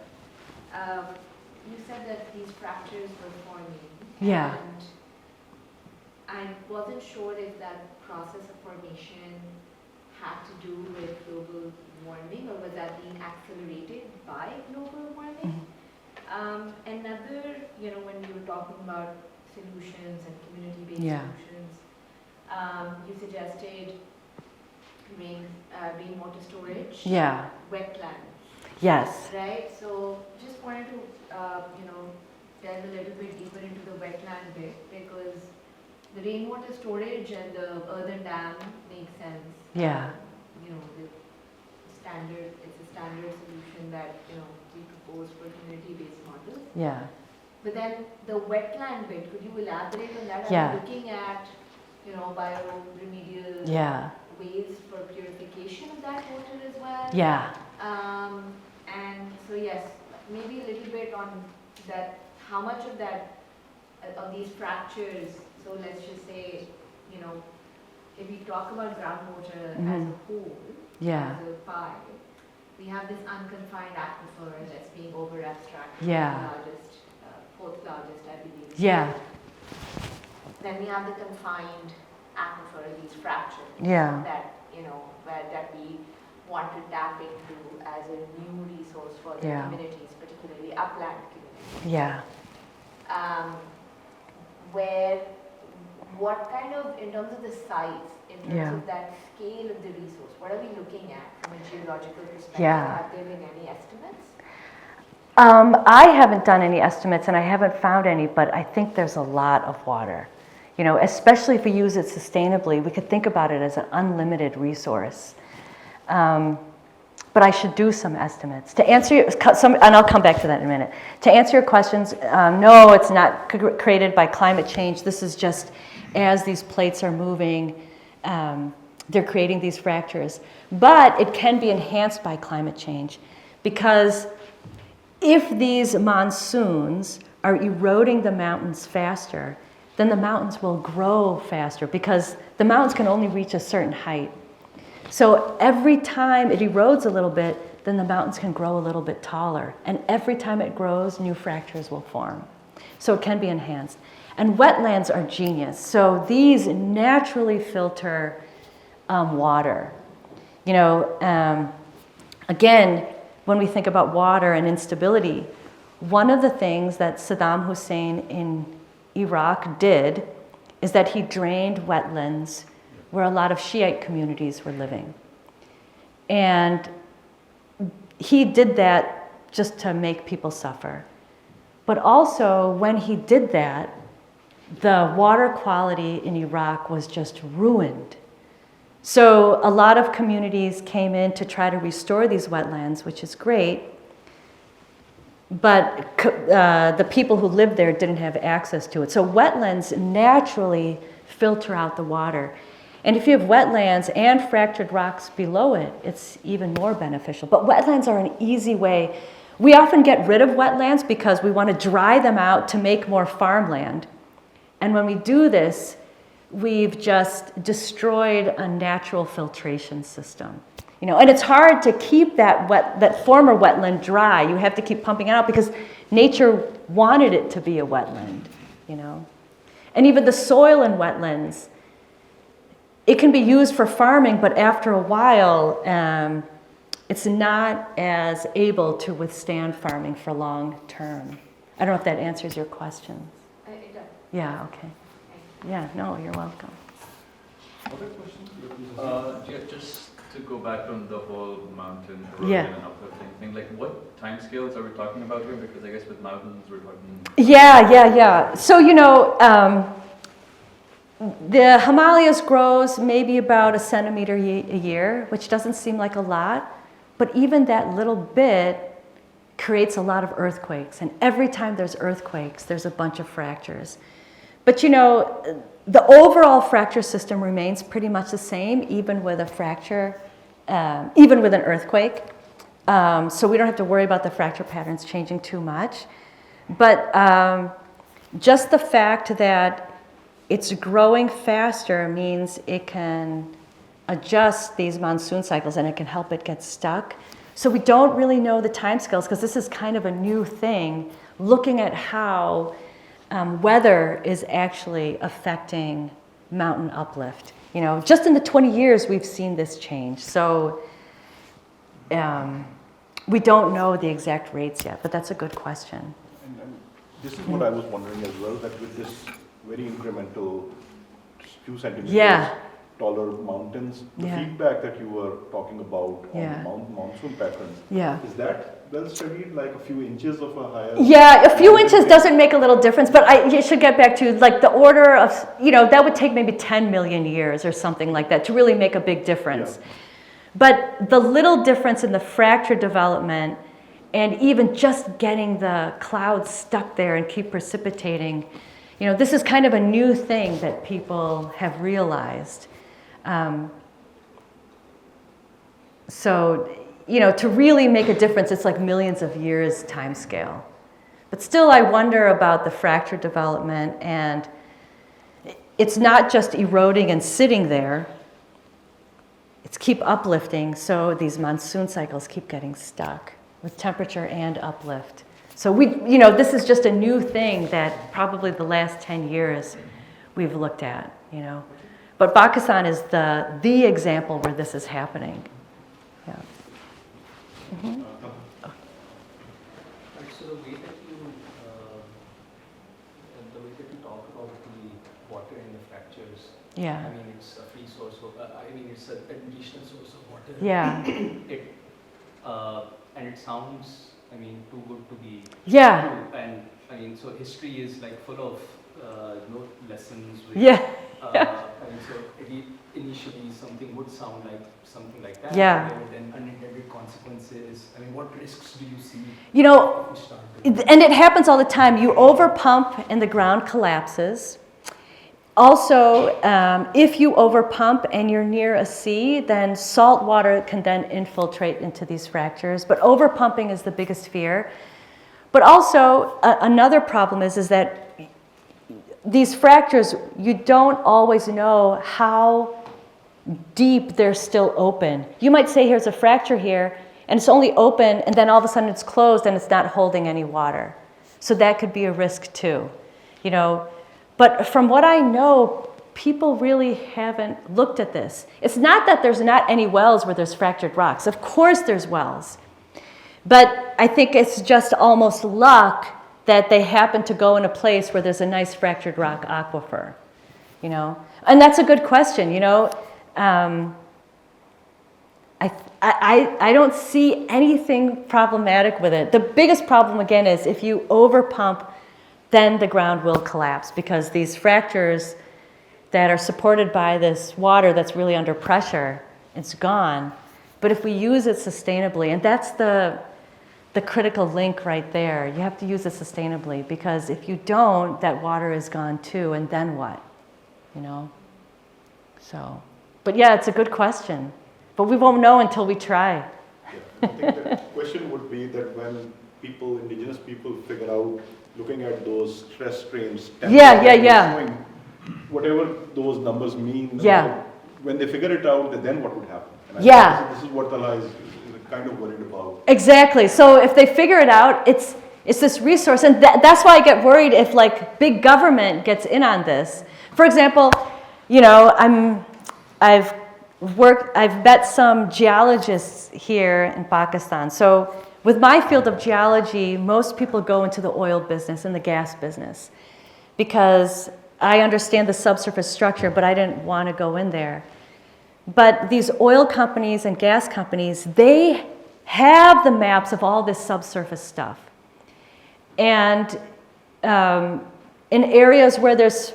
you said that these fractures were forming. Yeah. And I wasn't sure if that process of formation had to do with global warming, or was that being accelerated by global warming? Another, when you were talking about solutions and community-based solutions, you suggested rainwater storage, wetlands. Yes. Right. So just wanted to delve a little bit deeper into the wetland bit, because the rainwater storage and the earthen dam makes sense. Yeah. It's a standard solution that we propose for community-based models. Yeah. But then the wetland bit, could you elaborate on that? Yeah. Are you looking at bioremedial ways for purification of that water as well? Yeah. And so yes, maybe a little bit on that. How much of that of these fractures? So let's just say, if we talk about groundwater as a whole, as a pie, we have this unconfined aquifer that's being over abstracted. The largest, fourth largest, I believe. Yeah. Then we have the confined aquifer, these fractures. That that we want to tap into as a new resource for the communities, particularly upland communities. What kind of, in terms of the size, in terms of that scale of the resource, what are we looking at from a geological perspective? Have there been any estimates? I haven't done any estimates, and I haven't found any, but I think there's a lot of water. Especially if we use it sustainably, we could think about it as an unlimited resource. But I should do some estimates. To answer and I'll come back to that in a minute. To answer your questions, no, it's not created by climate change. This is just as these plates are moving, they're creating these fractures. But it can be enhanced by climate change, because if these monsoons are eroding the mountains faster, then the mountains will grow faster, because the mountains can only reach a certain height. So every time it erodes a little bit, then the mountains can grow a little bit taller. And every time it grows, new fractures will form. So it can be enhanced. And wetlands are genius. So these naturally filter water. Again, when we think about water and instability, one of the things that Saddam Hussein in Iraq did is that he drained wetlands where a lot of Shiite communities were living. And he did that just to make people suffer. But also, when he did that, the water quality in Iraq was just ruined. So a lot of communities came in to try to restore these wetlands, which is great. But the people who lived there didn't have access to it. So wetlands naturally filter out the water. And if you have wetlands and fractured rocks below it, it's even more beneficial. But wetlands are an easy way. We often get rid of wetlands because we want to dry them out to make more farmland. And when we do this, we've just destroyed a natural filtration system. You know, and it's hard to keep that former wetland dry. You have to keep pumping it out because nature wanted it to be a wetland, you know. And even the soil in wetlands, it can be used for farming, but after a while, it's not as able to withstand farming for long term. I don't know if that answers your question. It does. Yeah, okay. Yeah, no, you're welcome. Other questions? Yeah, just to go back on the whole mountain Yeah. erosion and uplifting thing, like what timescales are we talking about here? Because I guess with mountains we're talking. Yeah. So, you know, the Himalayas grows maybe about 1 centimeter a year, which doesn't seem like a lot, but even that little bit creates a lot of earthquakes. And every time there's earthquakes, there's a bunch of fractures. But you know, the overall fracture system remains pretty much the same, even with a fracture, even with an earthquake. So we don't have to worry about the fracture patterns changing too much. But just the fact that it's growing faster means it can adjust these monsoon cycles and it can help it get stuck. So we don't really know the timescales because this is kind of a new thing, looking at how weather is actually affecting mountain uplift. You know, just in the 20 years we've seen this change. So we don't know the exact rates yet, but that's a good question. And this is what I was wondering as well, that with this very incremental few centimeters taller mountains, the feedback that you were talking about on the monsoon patterns, is that well studied, like a few inches of a higher? Yeah, a few inches doesn't make a little difference, but I should get back to like the order of, you know, that would take maybe 10 million years or something like that to really make a big difference. Yeah. But the little difference in the fracture development and even just getting the clouds stuck there and keep precipitating, you know, this is kind of a new thing that people have realized. So, you know, to really make a difference, it's like millions of years time scale. But still, I wonder about the fracture development, and it's not just eroding and sitting there. It's keep uplifting, so these monsoon cycles keep getting stuck with temperature and uplift. So you know, this is just a new thing that probably the last 10 years we've looked at, you know. But Pakistan is the example where this is happening. Yeah. Mm-hmm. So the way that you talk about the water and the fractures, Yeah. I mean, it's a free source of, it's an additional source of water. Yeah. And it sounds, I mean, too good to be Yeah. true. And I mean, so history is like full of lessons. With, Yeah. I mean, so initially something would sound like something like that. Yeah. But then unintended consequences. I mean, what risks do you see? You know, if you start doing that? and it happens all the time. You overpump and the ground collapses. Also, if you overpump and you're near a sea, then salt water can then infiltrate into these fractures. But overpumping is the biggest fear. But also, another problem is that these fractures, you don't always know how deep they're still open. You might say here's a fracture here, and it's only open, and then all of a sudden it's closed and it's not holding any water. So that could be a risk too, you know. But from what I know, people really haven't looked at this. It's not that there's not any wells where there's fractured rocks. Of course there's wells. But I think it's just almost luck that they happen to go in a place where there's a nice fractured rock aquifer, you know. And that's a good question, you know. I don't see anything problematic with it. The biggest problem, again, is if you overpump, then the ground will collapse because these fractures that are supported by this water that's really under pressure, it's gone. But if we use it sustainably, and that's the critical link right there, you have to use it sustainably because if you don't, that water is gone too, and then what? You know? So, but yeah, it's a good question. But we won't know until we try. Yeah, I think the question would be that when people, indigenous people, figure out, looking at those stress strains, Yeah. whatever those numbers mean, Yeah. when they figure it out, then what would happen? And I Yeah. think this is what Tala is kind of worried about. Exactly. So if they figure it out, it's this resource, and that's why I get worried if like big government gets in on this. For example, you know, I've met some geologists here in Pakistan. So with my field of geology, most people go into the oil business and the gas business because I understand the subsurface structure, but I didn't want to go in there. But these oil companies and gas companies, they have the maps of all this subsurface stuff. And in areas where there's,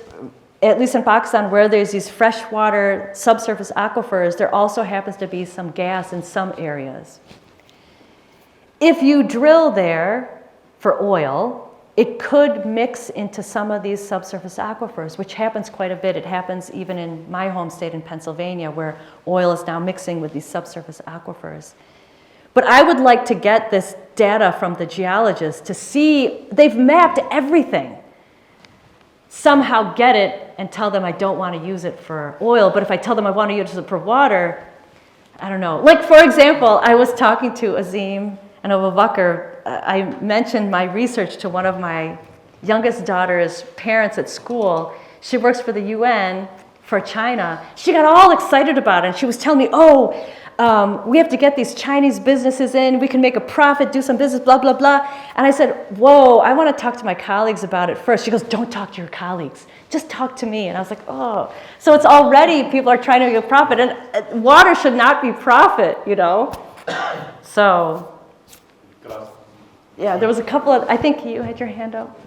at least in Pakistan, where there's these freshwater subsurface aquifers, there also happens to be some gas in some areas. If you drill there for oil, it could mix into some of these subsurface aquifers, which happens quite a bit. It happens even in my home state in Pennsylvania, where oil is now mixing with these subsurface aquifers. But I would like to get this data from the geologists to see, they've mapped everything. Somehow get it and tell them I don't want to use it for oil, but if I tell them I want to use it for water, I don't know. Like, for example, I was talking to Azim and Abu Bakr. I mentioned my research to one of my youngest daughter's parents at school. She works for the UN for China. She got all excited about it, and she was telling me, we have to get these Chinese businesses in, we can make a profit, do some business, blah, blah, blah. And I said, whoa, I want to talk to my colleagues about it first. She goes, don't talk to your colleagues, just talk to me. And I was like, oh. So it's already, people are trying to make a profit, and water should not be profit, you know? So, yeah, there was a couple of, I think you had your hand up?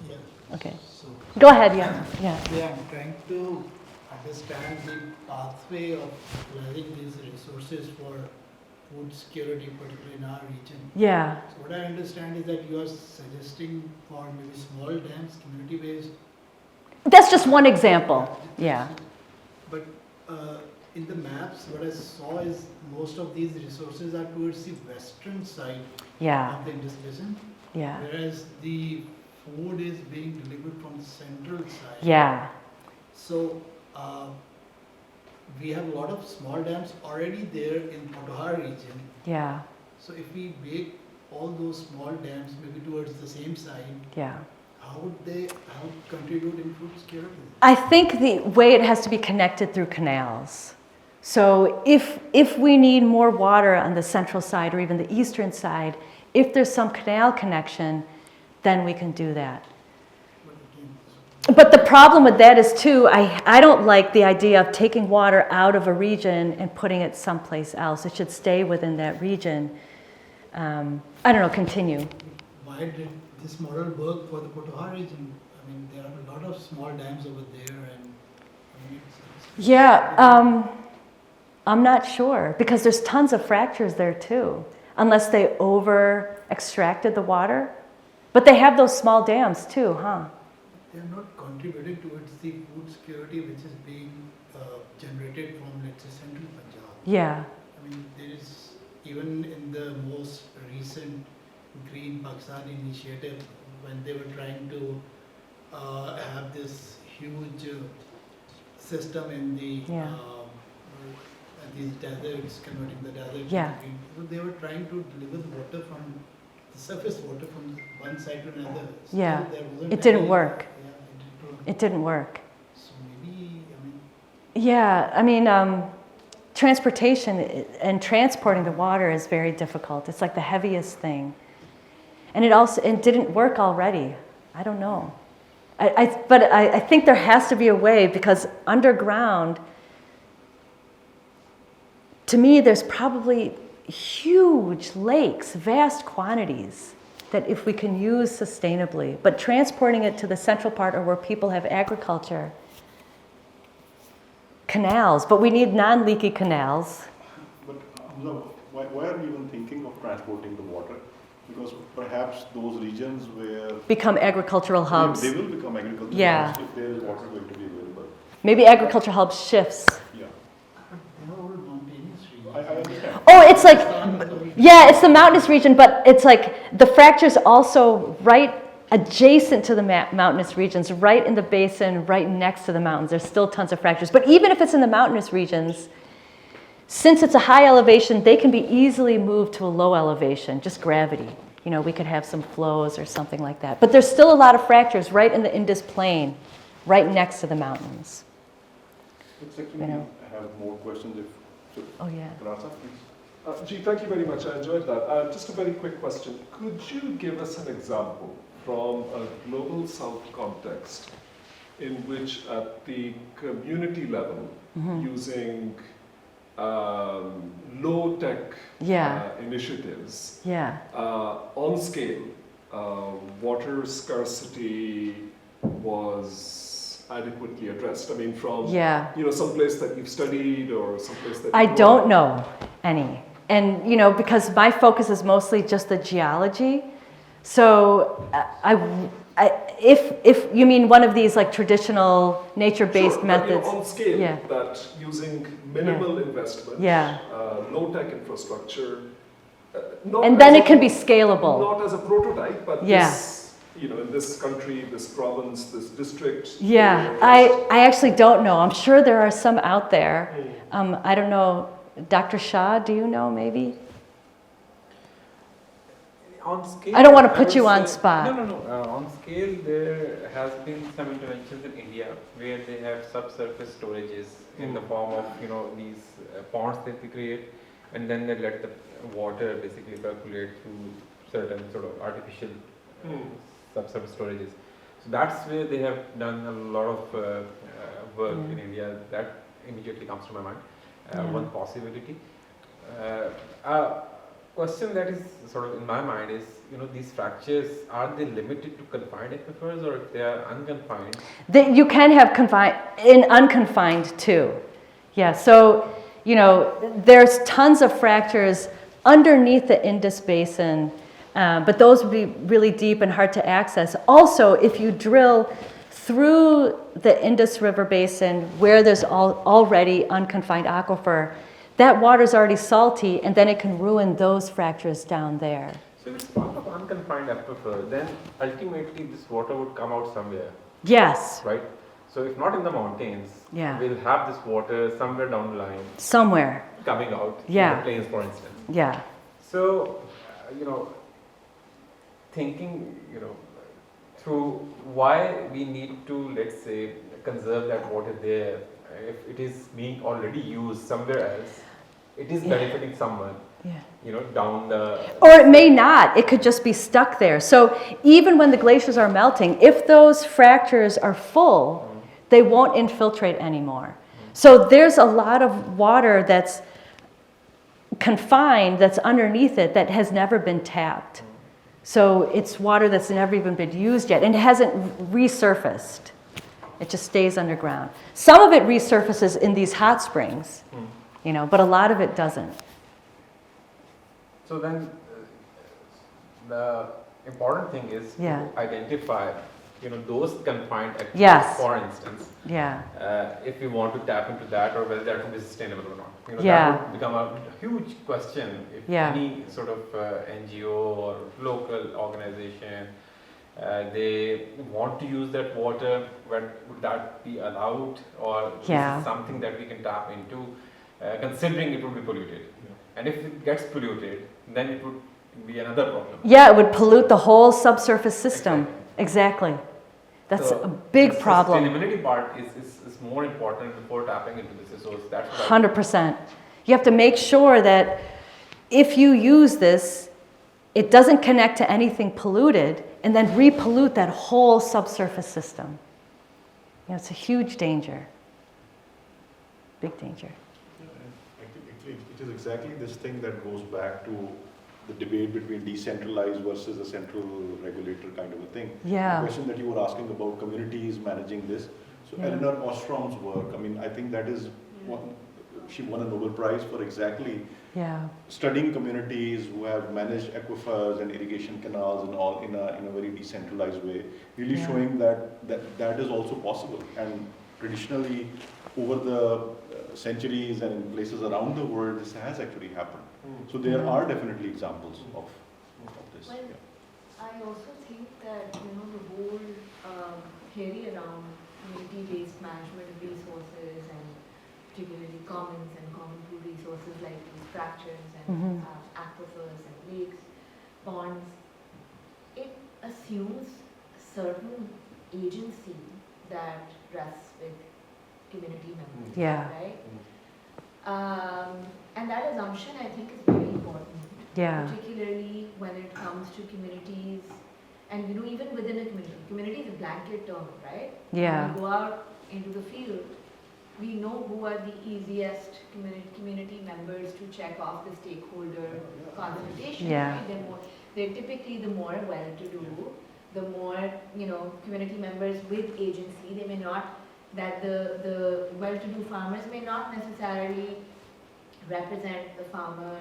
Yeah. Okay. So, Go ahead, yeah. yeah, I'm trying to understand the pathway of utilizing these resources for food security, particularly in our region. Yeah. So what I understand is that you are suggesting for maybe small dams, community-based. That's just one example, yeah. But in the maps, what I saw is most of these resources are towards the western side Yeah, of the Indus Basin, yeah, whereas the food is being delivered from the central side. yeah, So we have a lot of small dams already there in Pothohar region. yeah, So if we make all those small dams maybe towards the same side, yeah. how would they help contribute in food security? I think the way it has to be connected through canals. So if we need more water on the central side or even the eastern side, if there's some canal connection, then we can do that. But the problem with that is too, I don't like the idea of taking water out of a region and putting it someplace else. It should stay within that region. I don't know, continue. Why did this model work for the Pothohar region? I mean, there are a lot of small dams over there, and I mean, Yeah, I'm not sure because there's tons of fractures there too, unless they over extracted the water. But they have those small dams too, huh? they are not contributing towards the food security which is being generated from, let's say, central Punjab. Yeah, I mean, there is, even in the most recent Green Pakistan initiative, when they were trying to have this huge system in the Yeah. these deserts, converting the deserts Yeah. into green. So they were trying to deliver the water from the surface water from one side to another. Still Yeah. there wasn't It didn't any- work. Yeah, it didn't work. it didn't work. So maybe, I mean, Yeah, I mean, transportation and transporting the water is very difficult. It's like the heaviest thing. And it didn't work already. I don't know. But I think there has to be a way because underground, to me, there's probably huge lakes, vast quantities that if we can use sustainably, but transporting it to the central part or where people have agriculture, canals, but we need non-leaky canals. But why are we even thinking of transporting the water? Because perhaps those regions where Become agricultural hubs. they will become agricultural Yeah. hubs if there is water going to be available. Maybe agriculture hubs shifts. Yeah, No, mountainous region. I understand. Oh, it's like, yeah, it's the mountainous region, but it's like the fractures also right adjacent to the mountainous regions, right in the basin, right next to the mountains. There's still tons of fractures. But even if it's in the mountainous regions, since it's a high elevation, they can be easily moved to a low elevation, just gravity. You know, we could have some flows or something like that. But there's still a lot of fractures right in the Indus Plain, right next to the mountains. It's actually, You know. I have more questions if, Oh, yeah. Rasa, please. Gee, thank you very much. I enjoyed that. Just a very quick question. Could you give us an example from a global south context in which at the community level, using low-tech Yeah. initiatives, Yeah. on scale, water scarcity was adequately addressed? I mean, from Yeah. some place that you've studied or some place that I you don't know any. And, because my focus is mostly just the geology. So if you mean one of these like traditional nature-based Sure, methods. But, on scale, Yeah. that using minimal investment, Yeah. low-tech infrastructure, And then it can be scalable. Not as a prototype, but Yeah. this, in this country, this province, this district. Yeah, I actually don't know. I'm sure there are some out there. I don't know. Dr. Shah, do you know maybe? On scale, I don't want to I put would you on say- spot. No. On scale, there has been some interventions in India where they have subsurface storages in the form of these ponds that they create, and then they let the water basically percolate through certain sort of artificial subsurface storages. So that's where they have done a lot of work in India. That immediately comes to my mind. One possibility. Question that is sort of in my mind is, these fractures, are they limited to confined aquifers, or if they are unconfined? You can have confined and unconfined too. Yeah, so, there's tons of fractures underneath the Indus Basin, but those would be really deep and hard to access. Also, if you drill through the Indus River Basin where there's already unconfined aquifer, that water's already salty, and then it can ruin those fractures down there. So if it's part of unconfined aquifer, then ultimately this water would come out somewhere, Yes, right? So if not in the mountains, Yeah. we'll have this water somewhere down the line somewhere. coming out Yeah. in the plains, for instance. Yeah, So, thinking, through why we need to, let's say, conserve that water there, if it is being already used somewhere else, it is benefiting someone, yeah. Down the... Or it may not. It could just be stuck there. So even when the glaciers are melting, if those fractures are full, they won't infiltrate anymore. So there's a lot of water that's confined, that's underneath it, that has never been tapped. So it's water that's never even been used yet, and it hasn't resurfaced. It just stays underground. Some of it resurfaces in these hot springs, but a lot of it doesn't. So then, the important thing is Yeah. to identify, those confined aquifers, Yes. for instance, Yeah. if we want to tap into that, or whether that will be sustainable or not. Yeah. That would become a huge question if Yeah. any sort of NGO or local organization, they want to use that water, would that be allowed, or Yeah. is it something that we can tap into, considering it would be polluted? And if it gets polluted, then it would be another problem. Yeah, it would pollute the whole subsurface system. Exactly. That's So a big the problem. Sustainability part is more important before tapping into this resource. That's what I 100%. You have to make sure that if you use this, it doesn't connect to anything polluted and then repollute that whole subsurface system. It's a huge danger. Big danger. Actually, It is exactly this thing that goes back to the debate between decentralized versus a central regulator kind of a thing. Yeah. The question that you were asking about communities managing this. So Yeah. Eleanor Ostrom's work, I mean, I think that is she won a Nobel Prize for exactly Yeah. studying communities who have managed aquifers and irrigation canals and all in a very decentralized way, really Yeah. showing that is also possible. And traditionally, over the centuries and in places around the world, this has actually happened. So there Yeah. are definitely examples of this. Well, Yeah. I also think that, the whole theory around community-based management of resources and particularly commons and common pool resources like these fractures and Mhm. aquifers and lakes, ponds, it assumes a certain agency that rests with community members, Yeah. right? And that assumption, I think, is very important. Yeah. Particularly when it comes to communities, and even within a community is a blanket term, right? Yeah. When we go out into the field, we know who are the easiest community members to check off the stakeholder consultation. Yeah. Right? They're typically the more well-to-do, the more community members with agency. They may not that the well-to-do farmers may not necessarily represent the farmer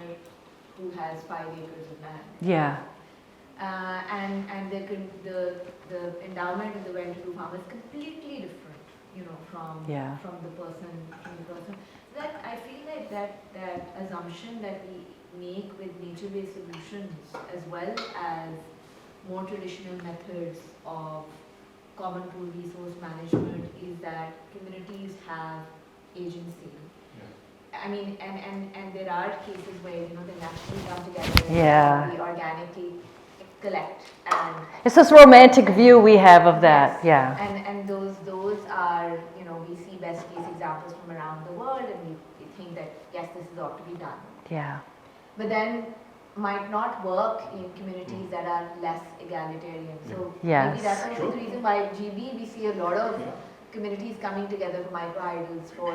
who has 5 acres of land. Yeah. And the endowment of the well-to-do farmer is completely different, from Yeah. the person. So that I feel like that assumption that we make with nature-based solutions, as well as more traditional methods of common pool resource management, is that communities have agency. I mean, and there are cases where they naturally come together. Yeah. We organically collect and It's this romantic view we have of that. Yes. Yeah. And those are we see best case examples from around the world, and we think that yes, this is ought to be done. Yeah. But then might not work in communities that are less egalitarian. So Yes. maybe that's also the reason why GB we see a lot of communities coming together for micro-hydels, for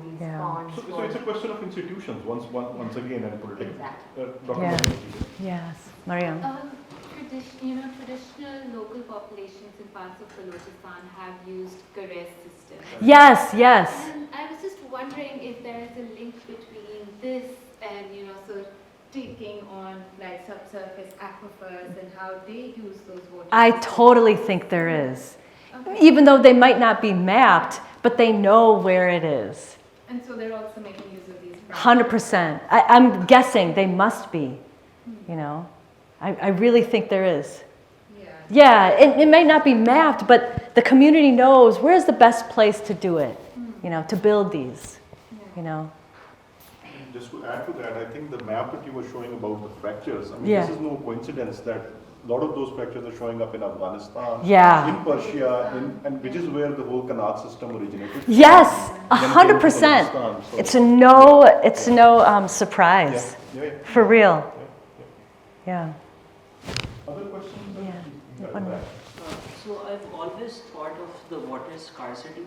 these Yeah. ponds. So it's a question of institutions once again and political. Exactly. Dr. Yeah. Maheshwari. Yes. Mariam. Traditional local populations in parts of Balochistan have used caress systems. Yes. Yes. And I was just wondering if there is a link between this and, sort of taking on like subsurface aquifers and how they use those water. I systems. totally think there is. Okay. Even though they might not be mapped, but they know where it is. And so they're also making use of these. 100%. I'm guessing they must be. I really think there is. Yeah. Yeah, it may not be mapped, but the community knows where's the best place to do it, to build these, Just to add to that, I think the map that you were showing about the fractures, I mean, Yeah. this is no coincidence that a lot of those fractures are showing up in Afghanistan, Yeah. in Persia, and which is where the whole canal system originated. from. Yes, And then came to 100%. Balochistan, so- It's no surprise. Yeah. For real. Yeah. Yeah. Other questions? Yeah. One more. So I've always thought of the water scarcity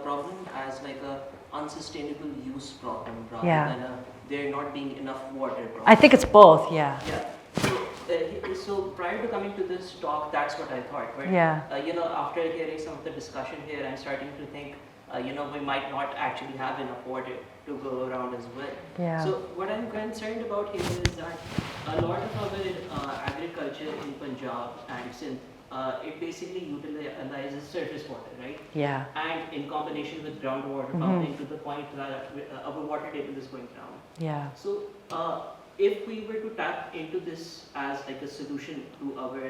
problem as like a unsustainable use problem rather Yeah. than there not being enough water problem. I think it's both, yeah. Yeah. So prior to coming to this talk, that's what I thought. But Yeah. after hearing some of the discussion here, I'm starting to think, we might not actually have enough water to go around as well. Yeah. So what I'm concerned about here is that a lot of our agriculture in Punjab and Sindh, it basically utilizes surface water, right? Yeah. And in combination with groundwater Mhm. pumping to the point that our water table is going down. Yeah. So if we were to tap into this as like a solution to our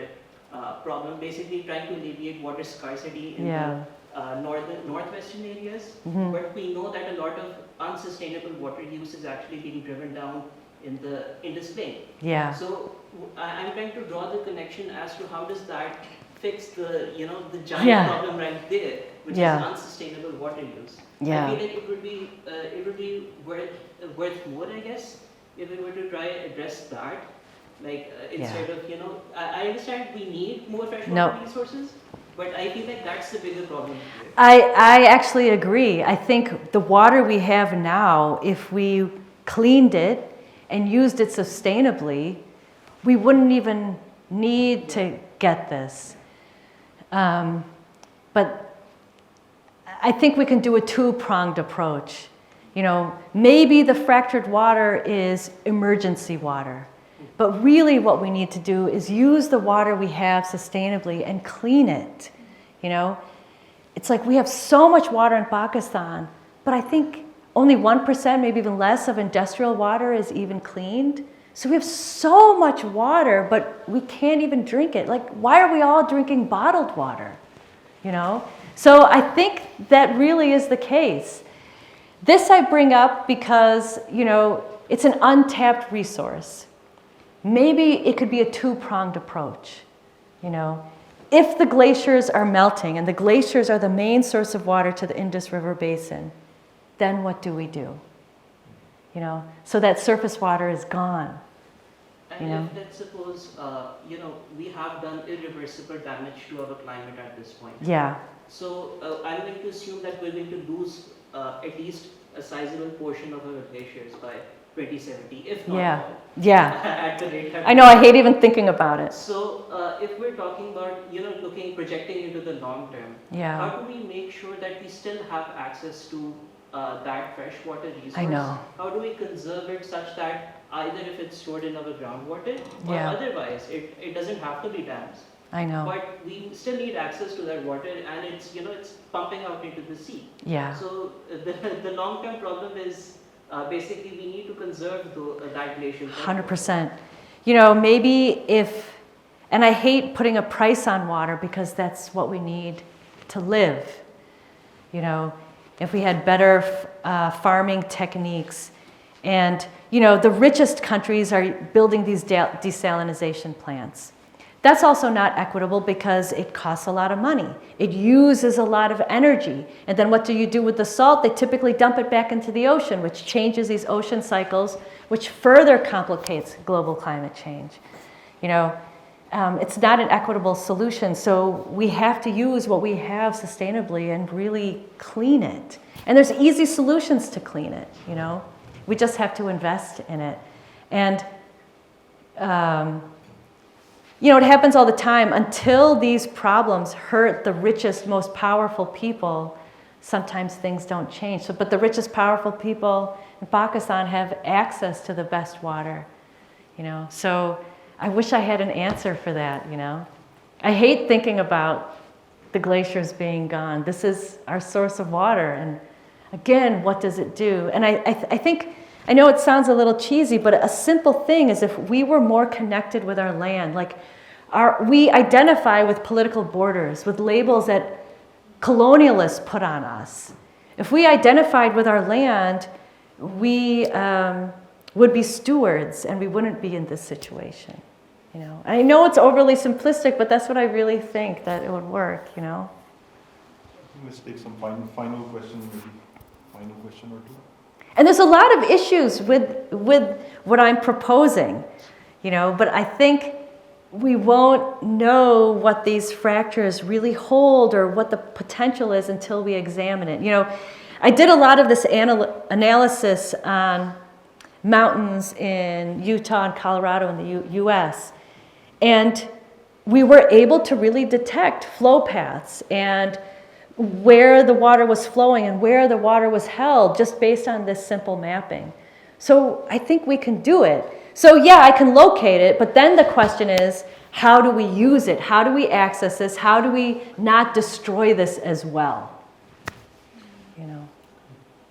problem, basically trying to alleviate water scarcity in Yeah. the northwestern areas, Mhm. but we know that a lot of unsustainable water use is actually being driven down in the Indus Plain. Yeah. So I'm trying to draw the connection as to how does that fix the the giant Yeah. problem right there, which Yeah. is unsustainable water use. Yeah. I feel like it would be worth more, I guess, if we were to try address that, like instead of I understand we need more freshwater No. resources, but I feel like that's the bigger problem here. I actually agree. I think the water we have now, if we cleaned it, and used it sustainably, we wouldn't even need to get this. But I think we can do a two-pronged approach. You know, maybe the fractured water is emergency water, but really what we need to do is use the water we have sustainably and clean it. You know, it's like we have so much water in Pakistan, but I think only 1%, maybe even less, of industrial water is even cleaned. So we have so much water, but we can't even drink it. Like, why are we all drinking bottled water? You know? So I think that really is the case. This I bring up because, you know, it's an untapped resource. Maybe it could be a two-pronged approach, you know. If the glaciers are melting, and the glaciers are the main source of water to the Indus River Basin, then what do we do? You know, so that surface water is gone. And you know? if let's suppose, you know, we have done irreversible damage to our climate at this point. Yeah. So I'm going to assume that we're going to lose at least a sizable portion of our glaciers by 2070, if not Yeah. all. Yeah. At the rate I know, I hate even thinking about it. So if we're talking about, you know, projecting into the long term, Yeah. how do we make sure that we still have access to that freshwater resource? I know. How do we conserve it such that either if it's stored in our groundwater or Yeah. otherwise it doesn't have to be dams. I know. But we still need access to that water, and it's, you know, it's pumping out into the sea. Yeah. So the long-term problem is basically we need to conserve that glacial. 100%. You know, maybe if, and I hate putting a price on water because that's what we need to live. You know, if we had better farming techniques, and, you know, the richest countries are building these desalination plants. That's also not equitable because it costs a lot of money. It uses a lot of energy. And then what do you do with the salt? They typically dump it back into the ocean, which changes these ocean cycles, which further complicates global climate change. You know, it's not an equitable solution. So we have to use what we have sustainably and really clean it. And there's easy solutions to clean it, you know. We just have to invest in it. And, you know, it happens all the time. Until these problems hurt the richest, most powerful people, sometimes things don't change. So, but the richest, powerful people in Pakistan have access to the best water, you know. So I wish I had an answer for that, you know. I hate thinking about the glaciers being gone. This is our source of water. And again, what does it do? And I think, I know it sounds a little cheesy, but a simple thing is if we were more connected with our land, like we identify with political borders, with labels that colonialists put on us. If we identified with our land, we would be stewards and we wouldn't be in this situation. You know, I know it's overly simplistic, but that's what I really think that it would work, you know. Let's take some final question, maybe final question or two. And there's a lot of issues with what I'm proposing, you know, but I think we won't know what these fractures really hold or what the potential is until we examine it. You know, I did a lot of this analysis on mountains in Utah and Colorado in the US, and we were able to really detect flow paths and where the water was flowing and where the water was held just based on this simple mapping. So I think we can do it. So yeah, I can locate it, but then the question is, how do we use it? How do we access this? How do we not destroy this as well? You know.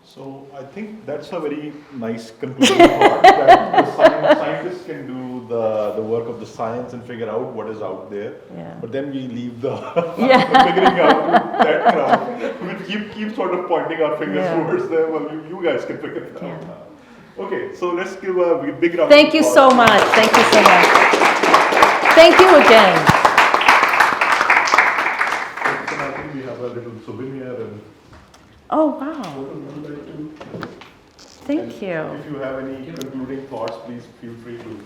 So I think that's a very nice conclusion thought, that the scientists can do the work of the science and figure out what is out there. Yeah. But then we leave the figuring out that craft. We keep sort of pointing our fingers towards them. Well, you guys can figure it out. Yeah. Okay, so let's give a big round. Thank you so much. Thank you so much. Thank you again. So I think we have a little souvenir and. Oh wow. Thank you. If you have any concluding thoughts, please feel free to.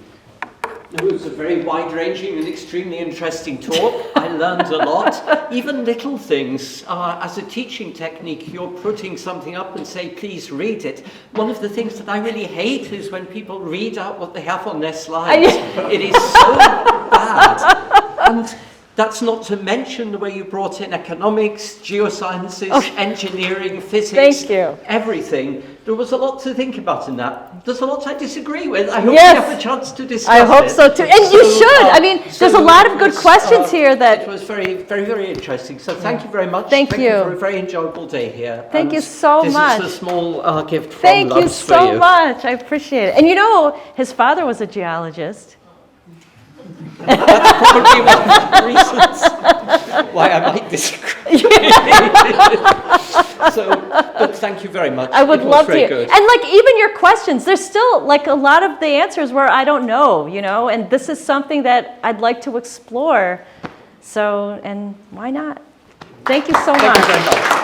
It was a very wide-ranging and extremely interesting talk. I learned a lot. Even little things. As a teaching technique, you're putting something up and say, please read it. One of the things that I really hate is when people read out what they have on their slides. It is so bad. And that's not to mention the way you brought in economics, geosciences, engineering, physics, everything. There was a lot to think about in that. There's a lot I disagree with. I hope we have a chance to discuss it. I hope so too. And you should. I mean, there's a lot of good questions here that... It was very, very, very interesting. So thank you very much. Thank you for a very enjoyable day here. Thank you so much. This is a small gift from Thank you LUMS for so much. I appreciate it. And you know, his father was a geologist. That's probably one of the reasons why I might disagree. But thank you very much. I would love to hear. Good. And like even your questions, there's still like a lot of the answers where I don't know, you know, and this is something that I'd like to explore. So, and why not? Thank you so much. Thank you very much.